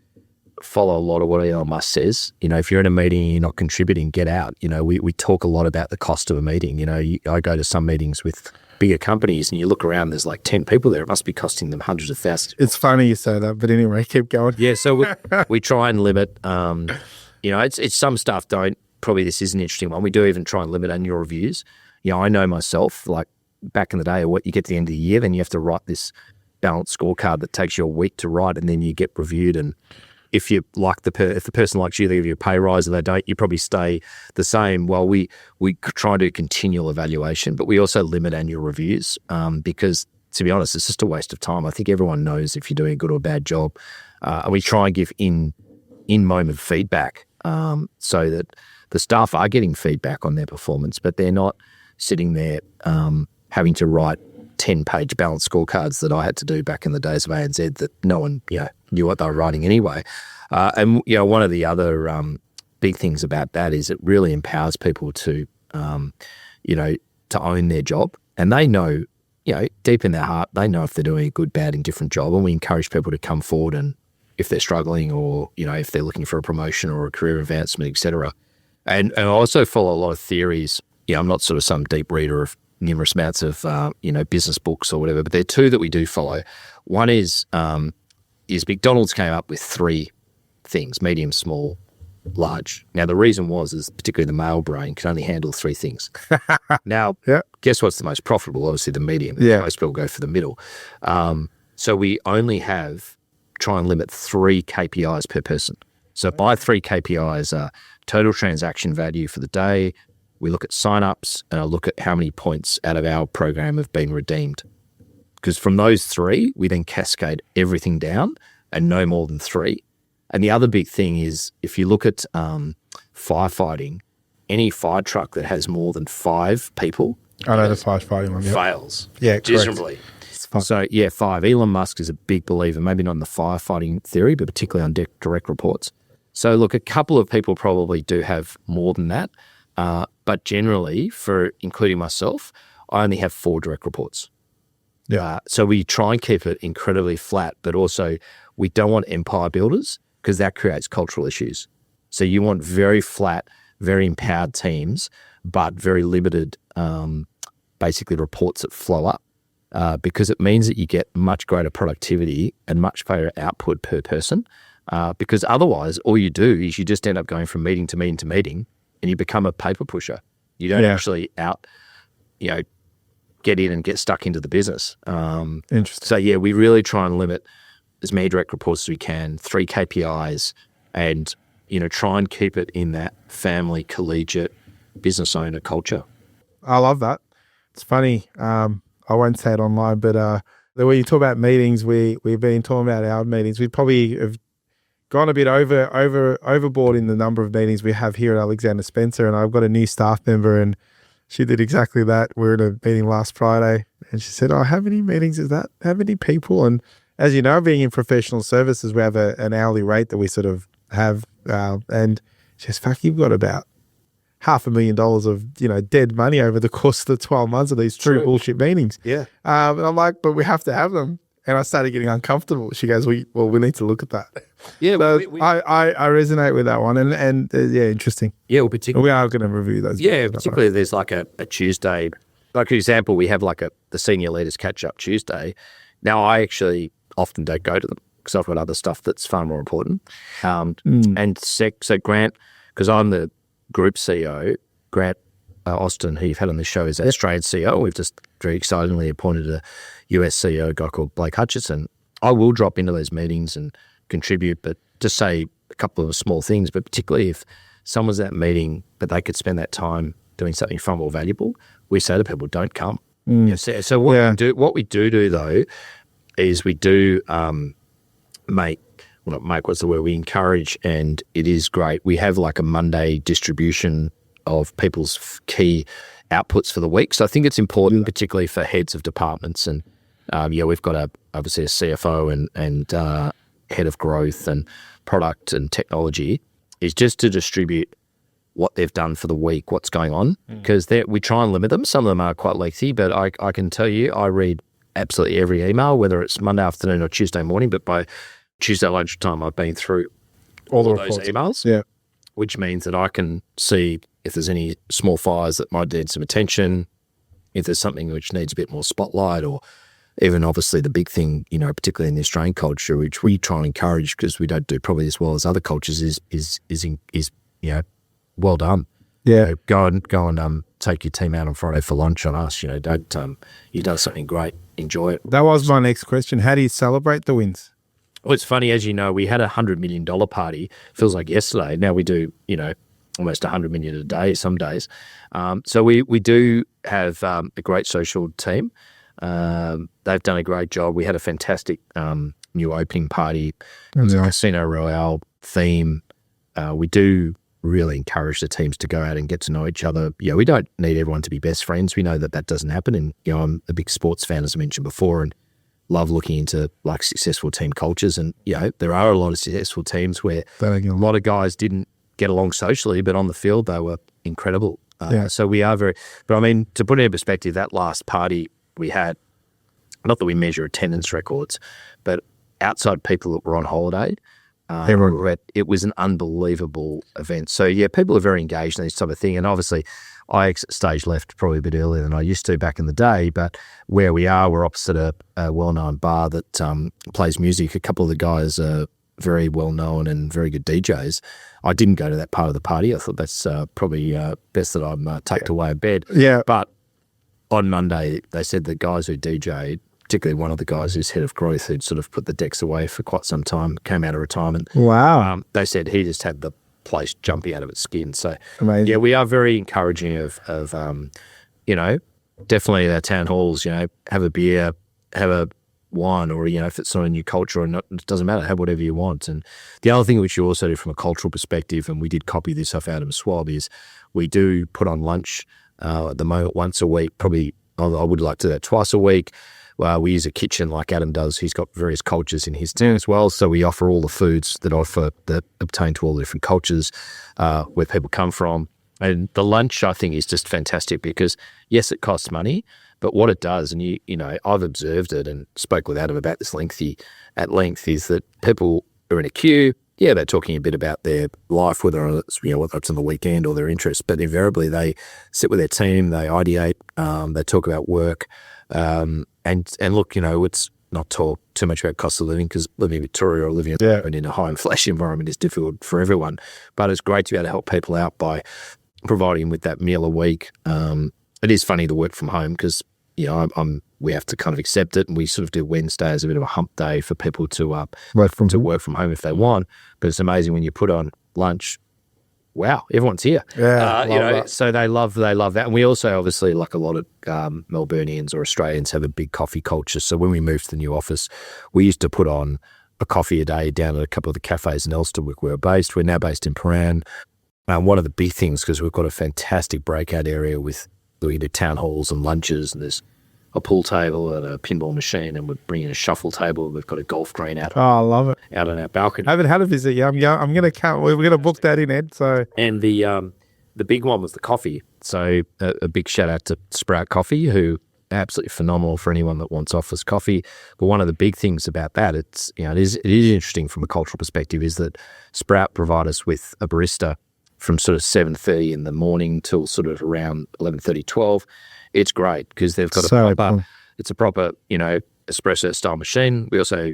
follow a lot of what Elon Musk says. If you're in a meeting and you're not contributing, get out. We talk a lot about the cost of a meeting. I go to some meetings with bigger companies and you look around, there's like 10 people there. It must be costing them hundreds of thousands. It's funny you say that, but anyway, keep going. Yeah, so we try and limit, it's some stuff don't. Probably this is an interesting one. We do even try and limit annual reviews. I know myself, like back in the day, what you get to the end of the year, then you have to write this balanced scorecard that takes you a week to write, and then you get reviewed. And if you like if the person likes you, they give you a pay rise, and they don't, you probably stay the same. Well, we try to do continual evaluation, but we also limit annual reviews because, to be honest, it's just a waste of time. I think everyone knows if you're doing a good or bad job, and we try and give in moment feedback so that the staff are getting feedback on their performance, but they're not sitting there having to write 10-page balance scorecards that I had to do back in the days of ANZ that no one knew what they were writing anyway. And one of the other big things about that is it really empowers people to own their job, and they know, deep in their heart, they know if they're doing a good, bad, indifferent job, and we encourage people to come forward and if they're struggling or, if they're looking for a promotion or a career advancement, et cetera. And I also follow a lot of theories. I'm not sort of some deep reader of numerous amounts of, business books or whatever, but there are two that we do follow. One is McDonald's came up with 3 things: medium, small, large. Now, the reason is particularly the male brain can only handle 3 things. Now, guess what's the most profitable? Obviously the medium. Yeah. Most people go for the middle. So we only try and limit 3 KPIs per person. So my 3 KPIs are total transaction value for the day. We look at sign-ups, and I look at how many points out of our program have been redeemed. Because from those 3, we then cascade everything down and no more than 3. And the other big thing is if you look at firefighting, any fire truck that has more than 5 people I know the firefighting one. fails Correct. miserably. So, 5. Elon Musk is a big believer, maybe not in the firefighting theory, but particularly on direct reports. So, look, a couple of people probably do have more than that. But generally, for including myself, I only have 4 direct reports. Yeah. So we try and keep it incredibly flat, but also we don't want empire builders because that creates cultural issues. So you want very flat, very empowered teams, but very limited, basically reports that flow up. Because it means that you get much greater productivity and much better output per person. Because otherwise, all you do is you just end up going from meeting to meeting to meeting, and you become a paper pusher. You don't actually get in and get stuck into the business. Interesting. So we really try and limit as many direct reports as we can, 3 KPIs, and try and keep it in that family, collegiate, business owner culture. I love that. It's funny. I won't say it online, but the way you talk about meetings, we've been talking about our meetings. We probably have gone a bit overboard in the number of meetings we have here at Alexander Spencer, and I've got a new staff member, and she did exactly that. We were in a meeting last Friday, and she said, how many meetings is that? How many people? And as you know, being in professional services, we have an hourly rate that we sort of have, and she says, fuck, you've got about $500,000 of dead money over the course of the 12 months of these true bullshit meetings. Yeah. And I'm like, but we have to have them. And I started getting uncomfortable. She goes, we need to look at that. Yeah, so I resonate with that one, and interesting. Yeah, well, particularly we are going to review those. Yeah, particularly there's like a Tuesday, like for example, we have like the senior leaders catch up Tuesday. Now I actually often don't go to them because I've got other stuff that's far more important. And so Grant, because I'm the group CEO, Grant Austin, who you've had on the show, is our Australian CEO. We've just very excitingly appointed a US CEO, a guy called Blake Hutchison. I will drop into those meetings and contribute, but just say a couple of small things, but particularly if someone's at that meeting, but they could spend that time doing something far more valuable, we say to people, don't come. So what we do though, is we do we encourage, and it is great. We have like a Monday distribution of people's key outputs for the week. So I think it's important, particularly for heads of departments. And we've got obviously a CFO and head of growth and product and technology, is just to distribute what they've done for the week, what's going on, because we try and limit them. Some of them are quite lengthy, but I can tell you, I read absolutely every email, whether it's Monday afternoon or Tuesday morning, but by Tuesday lunchtime, I've been through all those emails, which means that I can see if there's any small fires that might need some attention, if there's something which needs a bit more spotlight, or even obviously the big thing, particularly in the Australian culture, which we try and encourage because we don't do probably as well as other cultures, is well done. Yeah, go and take your team out on Friday for lunch on us. Don't you've done something great, enjoy it. That was my next question. How do you celebrate the wins? Well, it's funny, as you know, we had $100 million party. Feels like yesterday. Now we do, almost 100 million a day some days. So we do have a great social team. They've done a great job. We had a fantastic new opening party. It was a Casino Royale theme. We do really encourage the teams to go out and get to know each other. We don't need everyone to be best friends. We know that doesn't happen. And, I'm a big sports fan, as I mentioned before, and love looking into like successful team cultures. And, there are a lot of successful teams where a lot of guys didn't get along socially, but on the field, they were incredible. So we are but I mean, to put it in perspective, that last party we had, not that we measure attendance records, but outside people that were on holiday, it was an unbelievable event. So people are very engaged in this type of thing. And obviously I exit stage left probably a bit earlier than I used to back in the day, but where we are, we're opposite a well-known bar that plays music. A couple of the guys are very well-known and very good DJs. I didn't go to that part of the party. I thought that's probably best that I'm tucked away in bed. Yeah. But on Monday, they said the guys who DJ'd, particularly one of the guys who's head of growth, who'd sort of put the decks away for quite some time, came out of retirement. Wow. They said he just had the place jumping out of its skin. So, amazing. We are very encouraging of definitely our town halls, have a beer, have a wine, or, if it's not a new culture or not, it doesn't matter, have whatever you want. And the other thing which you also do from a cultural perspective, and we did copy this off Adam Swab, is we do put on lunch at the moment once a week. Probably I would like to do that twice a week. We use a kitchen like Adam does. He's got various cultures in his team as well. So we offer all the foods that obtain to all the different cultures where people come from. And the lunch, I think, is just fantastic because, yes, it costs money, but what it does, and I've observed it and spoke with Adam about this at length, is that people are in a queue. Yeah, they're talking a bit about their life, whether it's on the weekend or their interests, but invariably they sit with their team, they ideate, they talk about work, and look, it's not talk too much about cost of living, because living in Victoria or living in a high inflation environment is difficult for everyone. But it's great to be able to help people out by providing with that meal a week. It is funny, the work from home, because we have to kind of accept it, and we sort of do Wednesday as a bit of a hump day for people to work from home if they want. But it's amazing when you put on lunch. Wow, everyone's here. Yeah, so they love that. And we also, obviously, like a lot of Melburnians or Australians, have a big coffee culture. So when we moved to the new office, we used to put on a coffee a day down at a couple of the cafes in Elsternwick where we're based. We're now based in Paran. One of the big things, because we've got a fantastic breakout area with, we do town halls and lunches, and there's a pool table and a pinball machine, and we're bringing a shuffle table. We've got a golf green out. Oh, I love it. Out on our balcony. I haven't had a visit yet. I'm going to count. We're going to book that in, Ed. So, and the big one was the coffee. So a big shout out to Sprout Coffee, who are absolutely phenomenal for anyone that wants office coffee. But one of the big things about that, it is interesting from a cultural perspective, is that Sprout provide us with a barista from sort of 7:30 in the morning till sort of around 11:30, 12. It's great because they've got it's a proper, espresso style machine. We also,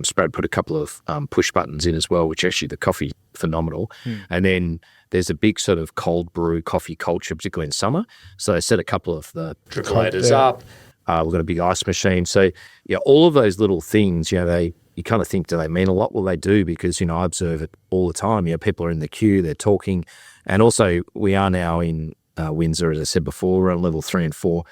Sprout put a couple of push buttons in as well, which actually the coffee, phenomenal. And then there's a big sort of cold brew coffee culture, particularly in summer. So they set a couple of the tricolators up. We've got a big ice machine. So, all of those little things, you kind of think, do they mean a lot? Well, they do, because, I observe it all the time. People are in the queue, they're talking. And also, we are now in Windsor, as I said before, we're on level 3 and 4.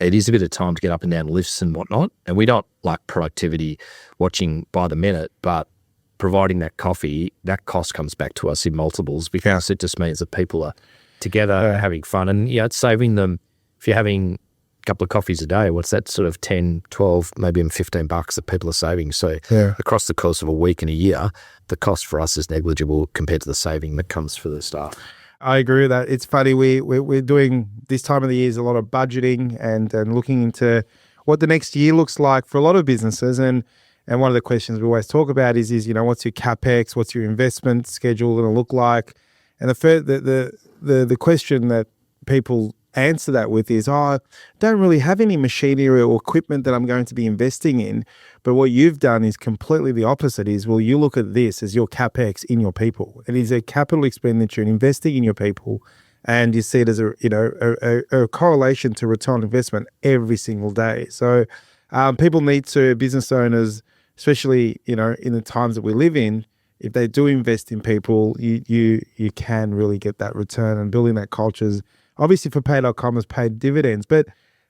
It is a bit of time to get up and down lifts and whatnot. And we don't like productivity watching by the minute, but providing that coffee, that cost comes back to us in multiples, because it just means that people are together having fun. And, it's saving them, if you're having couple of coffees a day, what's that, sort of 10, 12, maybe even $15 that people are saving. So across the course of a week and a year, the cost for us is negligible compared to the saving that comes for the staff. I agree with that. It's funny, we're doing this time of the year is a lot of budgeting and looking into what the next year looks like for a lot of businesses. And one of the questions we always talk about is what's your CapEx, what's your investment schedule going to look like? And the question that people answer that with is, I don't really have any machinery or equipment that I'm going to be investing in. But what you've done is completely the opposite, is, well, you look at this as your CapEx in your people. It is a capital expenditure in investing in your people, and you see it as a correlation to return on investment every single day. So business owners, especially, in the times that we live in, if they do invest in people, you can really get that return, and building that culture is obviously for Pay.com has paid dividends. But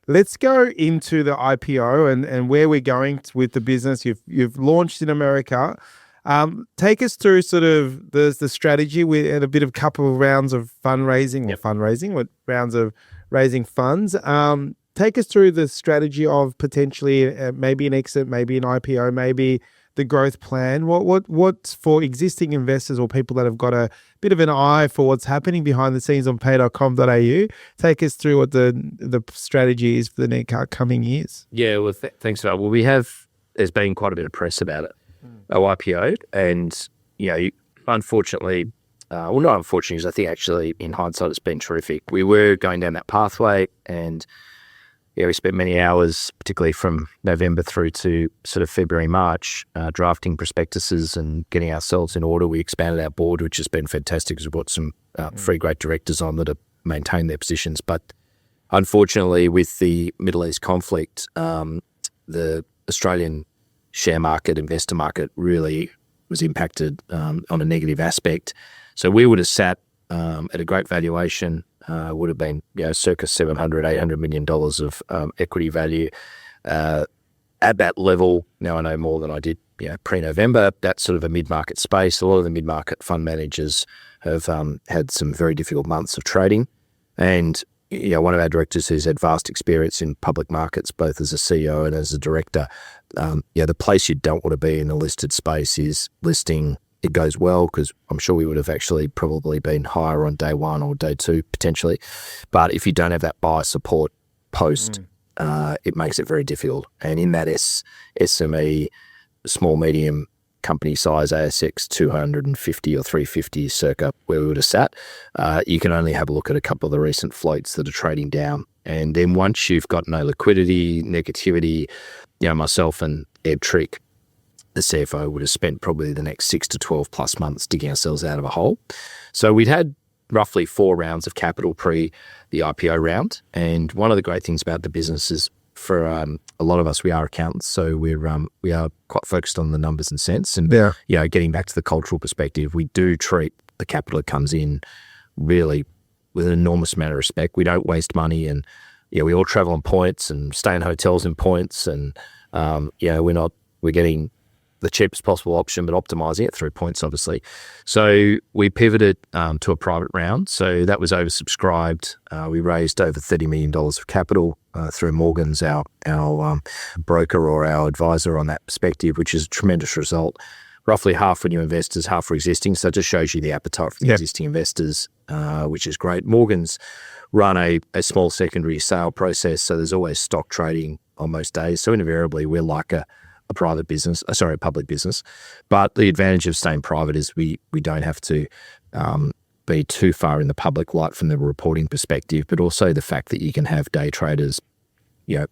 let's go into the IPO and where we're going with the business. You've launched in America. Take us through sort of the strategy. We had a couple of rounds of rounds of raising funds. Take us through the strategy of potentially maybe an exit, maybe an IPO, maybe the growth plan. What's for existing investors or people that have got a bit of an eye for what's happening behind the scenes on pay.com.au? Take us through what the strategy is for the next coming years. Yeah, well, thanks for that. Well, there's been quite a bit of press about it. Our IPO, and unfortunately, not unfortunately, because I think actually in hindsight it's been terrific. We were going down that pathway, and we spent many hours, particularly from November through to sort of February, March, drafting prospectuses and getting ourselves in order. We expanded our board, which has been fantastic because we brought some three great directors on that have maintained their positions. But unfortunately, with the Middle East conflict, the Australian share market, investor market really was impacted on a negative aspect. So we would have sat at a great valuation, would have been circa $700, $800 million of equity value. At that level, now I know more than I did pre-November. That's sort of a mid-market space. A lot of the mid-market fund managers have had some very difficult months of trading. And one of our directors who's had vast experience in public markets, both as a CEO and as a director, the place you don't want to be in the listed space is listing. It goes well because I'm sure we would have actually probably been higher on day one or day two potentially. But if you don't have that buyer support post, it makes it very difficult. And in that SME, small, medium company size, ASX 250 or 350 circa where we would have sat, you can only have a look at a couple of the recent floats that are trading down. And then once you've got no liquidity, negativity, myself and Ed Trick, the CFO, would have spent probably the next 6 to 12 plus months digging ourselves out of a hole. So we'd had roughly 4 rounds of capital pre the IPO round. And one of the great things about the business is for a lot of us, we are accountants, so we are quite focused on the numbers and cents. And getting back to the cultural perspective, we do treat the capital that comes in really with an enormous amount of respect. We don't waste money, and we all travel on points and stay in hotels in points, and we're getting the cheapest possible option, but optimizing it through points, obviously. So we pivoted to a private round. So that was oversubscribed. We raised over $30 million of capital through Morgan's, our broker or our advisor on that perspective, which is a tremendous result. Roughly half for new investors, half for existing. So it just shows you the appetite for the existing investors, which is great. Morgan's run a small secondary sale process, so there's always stock trading on most days. So invariably, we're like a public business. But the advantage of staying private is we don't have to be too far in the public light from the reporting perspective, but also the fact that you can have day traders,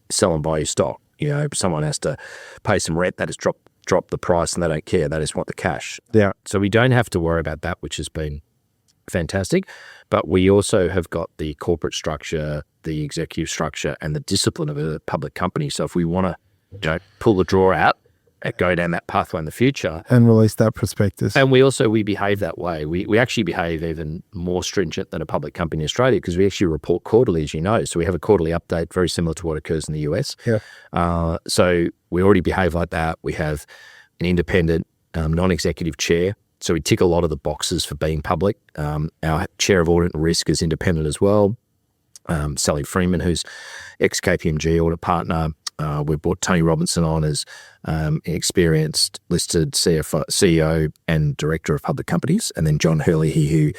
sell and buy your stock. Someone has to pay some rent, that has dropped the price, and they don't care. They just want the cash. Yeah. So we don't have to worry about that, which has been fantastic. But we also have got the corporate structure, the executive structure, and the discipline of a public company. So if we want to pull the draw out and go down that pathway in the future. And release that prospectus. And we behave that way. We actually behave even more stringent than a public company in Australia because we actually report quarterly, as you know. So we have a quarterly update very similar to what occurs in the US. Yeah. So we already behave like that. We have an independent non-executive chair. So we tick a lot of the boxes for being public. Our chair of audit and risk is independent as well. Sally Freeman, who's ex-KPMG audit partner. We've brought Tony Robinson on as an experienced listed CEO and director of public companies. And then John Hurley, who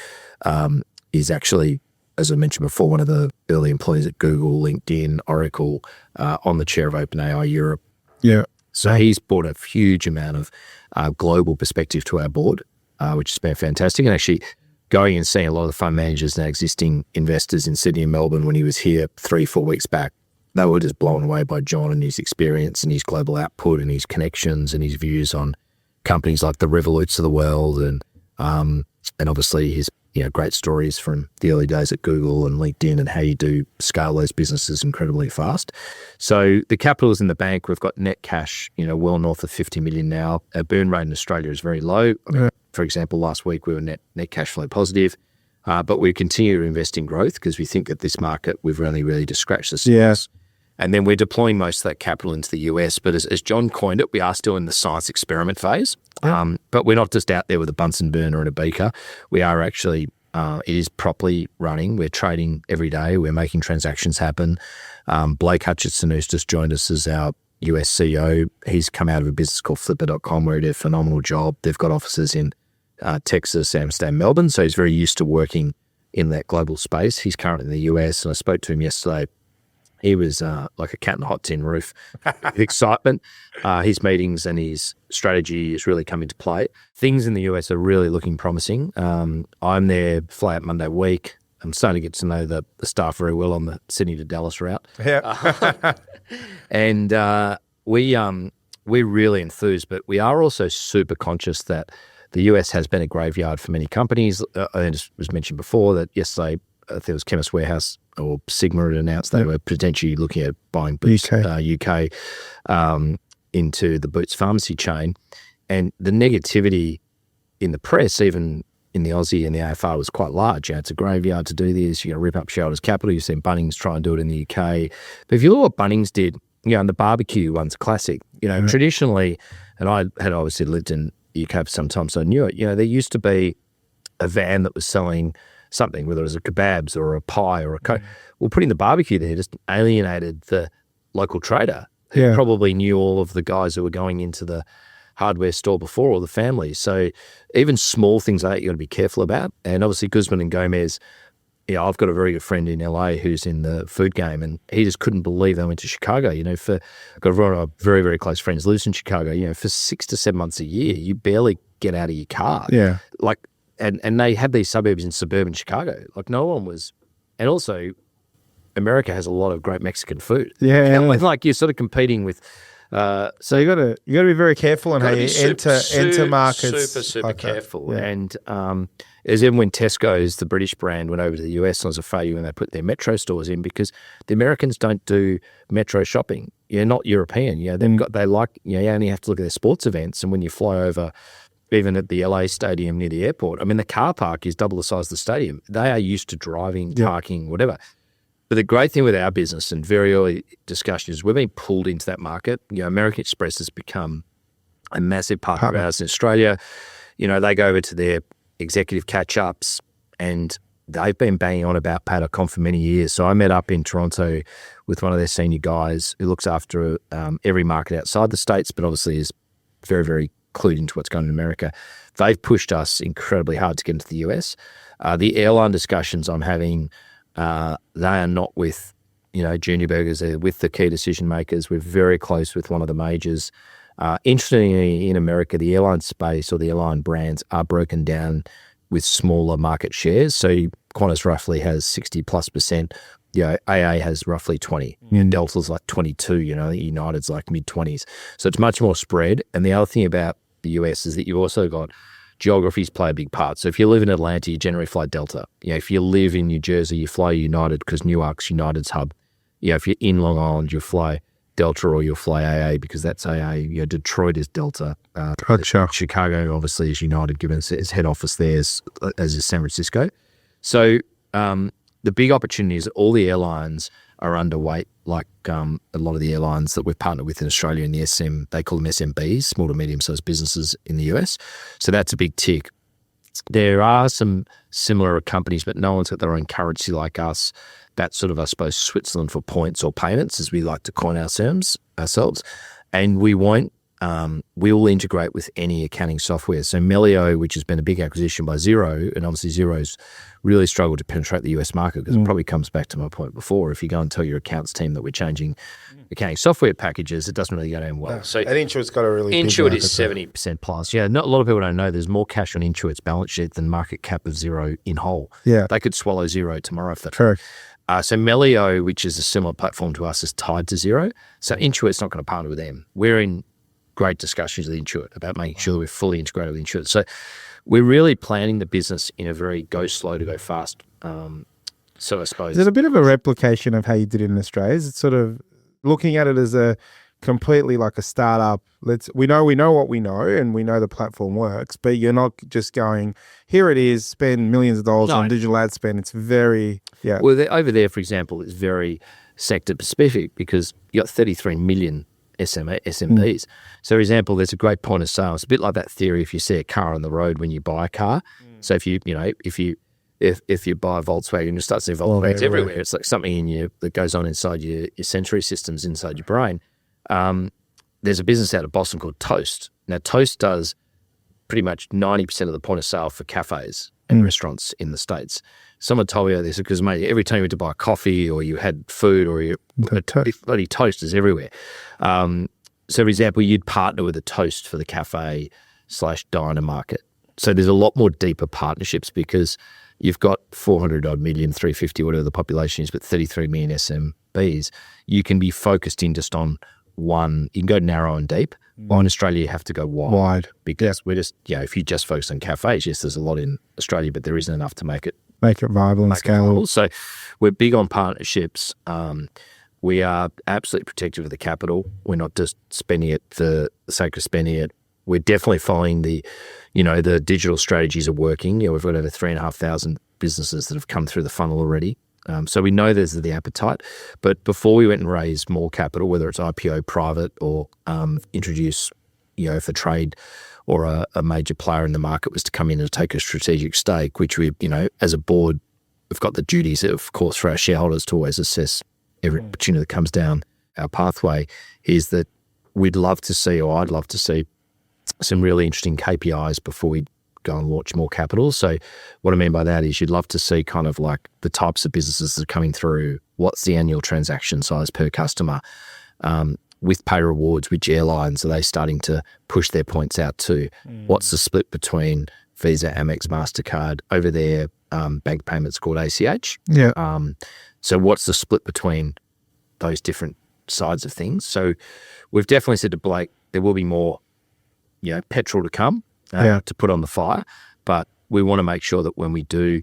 is actually, as I mentioned before, one of the early employees at Google, LinkedIn, Oracle, on the chair of OpenAI Europe. Yeah. So he's brought a huge amount of global perspective to our board, which has been fantastic. And actually going and seeing a lot of the fund managers and our existing investors in Sydney and Melbourne when he was here 3-4 weeks back, they were just blown away by John and his experience and his global output and his connections and his views on companies like the Revoluts of the world and obviously his great stories from the early days at Google and LinkedIn and how you do scale those businesses incredibly fast. So the capital is in the bank. We've got net cash, well north of 50 million now. Our burn rate in Australia is very low. For example, last week we were net cash flow positive. But we continue to invest in growth because we think that this market, we've only really just scratched the surface. Yes. And then we're deploying most of that capital into the US. But as John coined it, we are still in the science experiment phase. Yeah. But we're not just out there with a Bunsen burner and a beaker. We are actually, it is properly running. We're trading every day. We're making transactions happen. Blake Hutchinson, who's just joined us as our US CEO, he's come out of a business called Flipper.com where he did a phenomenal job. They've got offices in Texas, Amsterdam, Melbourne. So he's very used to working in that global space. He's currently in the US, and I spoke to him yesterday. He was like a cat in a hot tin roof with excitement. His meetings and his strategy is really coming to play. Things in the US are really looking promising. I'm there, fly out Monday week. I'm starting to get to know the staff very well on the Sydney to Dallas route. Yeah. And we're really enthused, but we are also super conscious that the US has been a graveyard for many companies. It was mentioned before that yesterday, I think it was Chemist Warehouse or Sigma had announced they were potentially looking at buying Boots UK into the Boots pharmacy chain. And the negativity in the press, even in the Aussie and the AFR, was quite large. It's a graveyard to do this. You're going to rip up shareholders' capital. You've seen Bunnings try and do it in the UK. But if you look at what Bunnings did, and the barbecue one's a classic. Traditionally, and I had obviously lived in the UK for some time, so I knew it. There used to be a van that was selling something, whether it was a kebabs or a pie or a coke. Well, putting the barbecue there just alienated the local trader who probably knew all of the guys who were going into the hardware store before, or the families. So even small things like that you got to be careful about. And obviously Guzman and Gomez, I've got a very good friend in LA who's in the food game, and he just couldn't believe they went to Chicago. I've got one of my very, very close friends lives in Chicago. For 6 to 7 months a year, you barely get out of your car. Yeah. And they had these suburbs in suburban Chicago. No one was, and also America has a lot of great Mexican food. Yeah. You're sort of competing with. So you got to be very careful on how you enter markets. Super like careful. Yeah. And as even when Tesco's, the British brand, went over to the US, I was a failure when they put their metro stores in, because the Americans don't do metro shopping. You're not European. You only have to look at their sports events, and when you fly over. Even at the LA stadium near the airport, the car park is double the size of the stadium. They are used to driving, parking, whatever. But the great thing with our business and very early discussion is we've been pulled into that market. American Express has become a massive partner of ours in Australia. They go over to their executive catch-ups, and they've been banging on about Pay.com for many years. So I met up in Toronto with one of their senior guys who looks after every market outside the States, but obviously is very, very clued into what's going on in America. They've pushed us incredibly hard to get into the US. The airline discussions I'm having, they are not with, junior burgers. They're with the key decision makers. We're very close with one of the majors. Interestingly, in America, the airline space or the airline brands are broken down with smaller market shares. So Qantas roughly has 60+%. AA has roughly 20. Delta's like 22. United's like mid-20s. So it's much more spread. And the other thing about the US is that you've also got geographies play a big part. So if you live in Atlanta, you generally fly Delta. If you live in New Jersey, you fly United because Newark's United's hub. If you're in Long Island, you fly Delta or you'll fly AA because that's AA. Detroit is Delta. Gotcha. Chicago obviously is United, given its head office there, as is San Francisco. So the big opportunity is all the airlines are underweight, like a lot of the airlines that we've partnered with in Australia in the they call them SMBs, small to medium-sized businesses in the US. So that's a big tick. There are some similar companies, but no one's got their own currency like us. That's sort of, I suppose, Switzerland for points or payments, as we like to coin ourselves. And we won't. We will integrate with any accounting software. So Melio, which has been a big acquisition by Xero, and obviously Xero's really struggled to penetrate the US market because it probably comes back to my point before. If you go and tell your accounts team that we're changing accounting software packages, it doesn't really go down well. So, and Intuit's got a really big Intuit market is 70% plus. Yeah, not a lot of people don't know there's more cash on Intuit's balance sheet than market cap of Xero in whole. Yeah. They could swallow Xero tomorrow if that's correct. So Melio, which is a similar platform to us, is tied to Xero. So Intuit's not going to partner with them. We're in great discussions with Intuit about making sure we're fully integrated with Intuit. So we're really planning the business in a very go slow to go fast. So I suppose. Is it a bit of a replication of how you did it in Australia? Is it sort of looking at it as a completely like a startup? We know what we know, and we know the platform works, but you're not just going, here it is, spend millions of dollars on digital ad spend. It's very, Well, over there, for example, it's very sector specific because you got 33 million SMBs. So, for example, there's a great point of sale. It's a bit like that theory if you see a car on the road when you buy a car. So if you buy a Volkswagen, you start seeing Volkswagens everywhere. It's like something in you that goes on inside your sensory systems inside your brain. There's a business out of Boston called Toast. Now, Toast does pretty much 90% of the point of sale for cafes and restaurants in the States. Someone told me this because, mate, every time you went to buy a coffee or you had food or bloody Toast is everywhere. So, for example, you'd partner with a Toast for the cafe/diner market. So there's a lot more deeper partnerships because you've got 400 odd million, 350, whatever the population is, but 33 million SMBs. You can be focused in just on one. You can go narrow and deep. While in Australia, you have to go wide. Because we're just, if you just focus on cafes, yes, there's a lot in Australia, but there isn't enough to make it viable and scalable. So we're big on partnerships. We are absolutely protective of the capital. We're not just spending it for the sake of spending it. We're definitely following the digital strategies are working. We've got over 3,500 businesses that have come through the funnel already. So we know there's the appetite. But before we went and raised more capital, whether it's IPO private or introduce, if a trade or a major player in the market was to come in and take a strategic stake, which we, as a board, we've got the duties, of course, for our shareholders to always assess every opportunity that comes down our pathway, is that I'd love to see some really interesting KPIs before we go and launch more capital. So what I mean by that is you'd love to see kind of like the types of businesses that are coming through, what's the annual transaction size per customer, with pay rewards, which airlines are they starting to push their points out to? What's the split between Visa, Amex, MasterCard? Over there, bank payments called ACH. So what's the split between those different sides of things? So we've definitely said to Blake, there will be more petrol to come to put on the fire. But we want to make sure that when we do,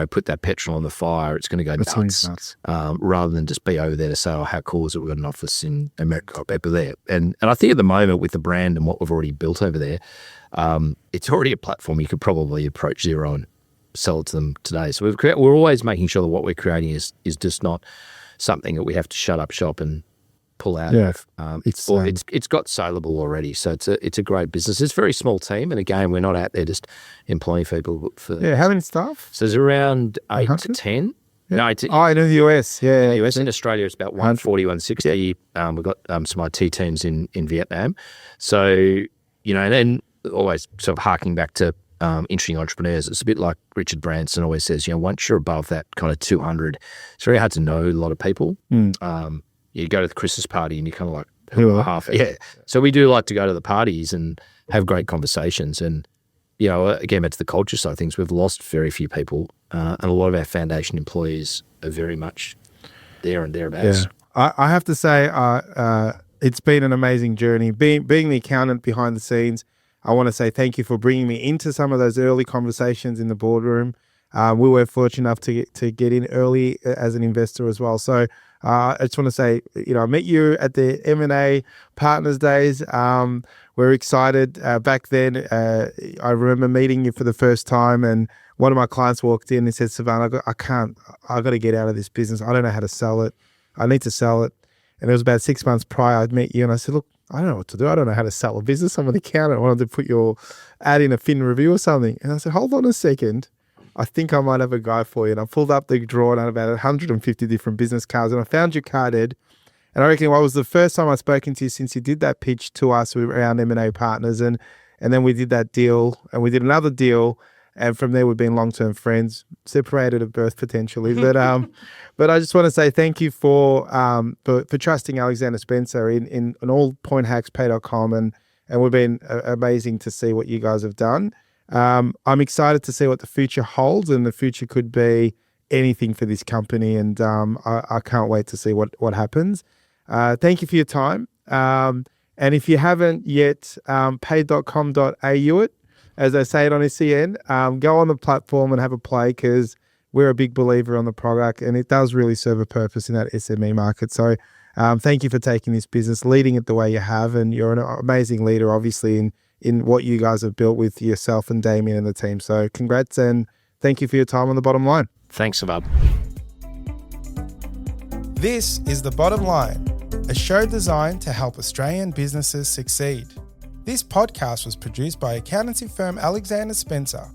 put that petrol on the fire, it's going to go nuts. Rather than just be over there to say, how cool is it? We've got an office in America over there. And I think at the moment with the brand and what we've already built over there, it's already a platform you could probably approach Xero and sell it to them today. So we're always making sure that what we're creating is just not something that we have to shut up shop and pull out of. It's got scalable already, so it's a great business. It's a very small team, and again, we're not out there just employing people for. How many staff? So there's around 8 to 10. No, in the US, in the US. In Australia, it's about 140, 160. We've got some IT teams in Vietnam. So and then always sort of harking back to interesting entrepreneurs. It's a bit like Richard Branson always says. Once you're above that kind of 200, it's very hard to know a lot of people. You go to the Christmas party and you're kind of like, who are half? Yeah. So we do like to go to the parties and have great conversations. And, again, back to the culture side of things, we've lost very few people. And a lot of our foundation employees are very much there and thereabouts. I have to say, it's been an amazing journey. Being the accountant behind the scenes, I want to say thank you for bringing me into some of those early conversations in the boardroom. We were fortunate enough to get in early as an investor as well. So I just want to say, I met you at the M&A Partners Days. We're excited. Back then, I remember meeting you for the first time, and one of my clients walked in and said, Savannah, I got to get out of this business. I don't know how to sell it. I need to sell it. And it was about 6 months prior I'd met you, and I said, look, I don't know what to do. I don't know how to sell a business. I'm an accountant. I wanted to put your ad in a Fin Review or something. And I said, hold on a second. I think I might have a guy for you. And I pulled up the drawer and I had about 150 different business cards, and I found your card, Ed. And I reckon it was the first time I've spoken to you since you did that pitch to us around M&A Partners. And then we did that deal, and we did another deal. And from there, we've been long-term friends, separated at birth potentially. But I just want to say thank you for trusting Alexander Spencer in all pointhacks.pay.com. And we've been amazing to see what you guys have done. I'm excited to see what the future holds, and the future could be anything for this company. And I can't wait to see what happens. Thank you for your time. And And if you haven't yet pay.com.au it, as I say it on SEN, go on the platform and have a play, because we're a big believer on the product and it does really serve a purpose in that SME market. So thank you for taking this business, leading it the way you have. And you're an amazing leader, obviously, in what you guys have built with yourself and Damien and the team. So congrats and thank you for your time on The Bottom Line. Thanks, Sabab. This is The Bottom Line, a show designed to help Australian businesses succeed. This podcast was produced by accountancy firm Alexander Spencer.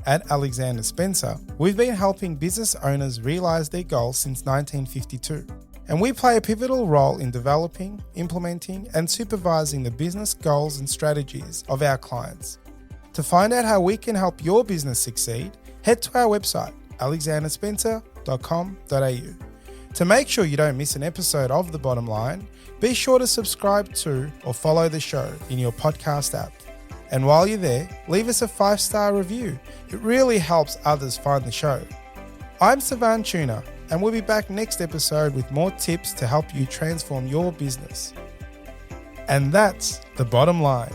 At Alexander Spencer, we've been helping business owners realise their goals since 1952. And we play a pivotal role in developing, implementing, and supervising the business goals and strategies of our clients. To find out how we can help your business succeed, head to our website, alexanderspencer.com.au. To make sure you don't miss an episode of The Bottom Line, be sure to subscribe to or follow the show in your podcast app. And while you're there, leave us a 5-star review. It really helps others find the show. I'm Savan Tuna, and we'll be back next episode with more tips to help you transform your business. And that's The Bottom Line.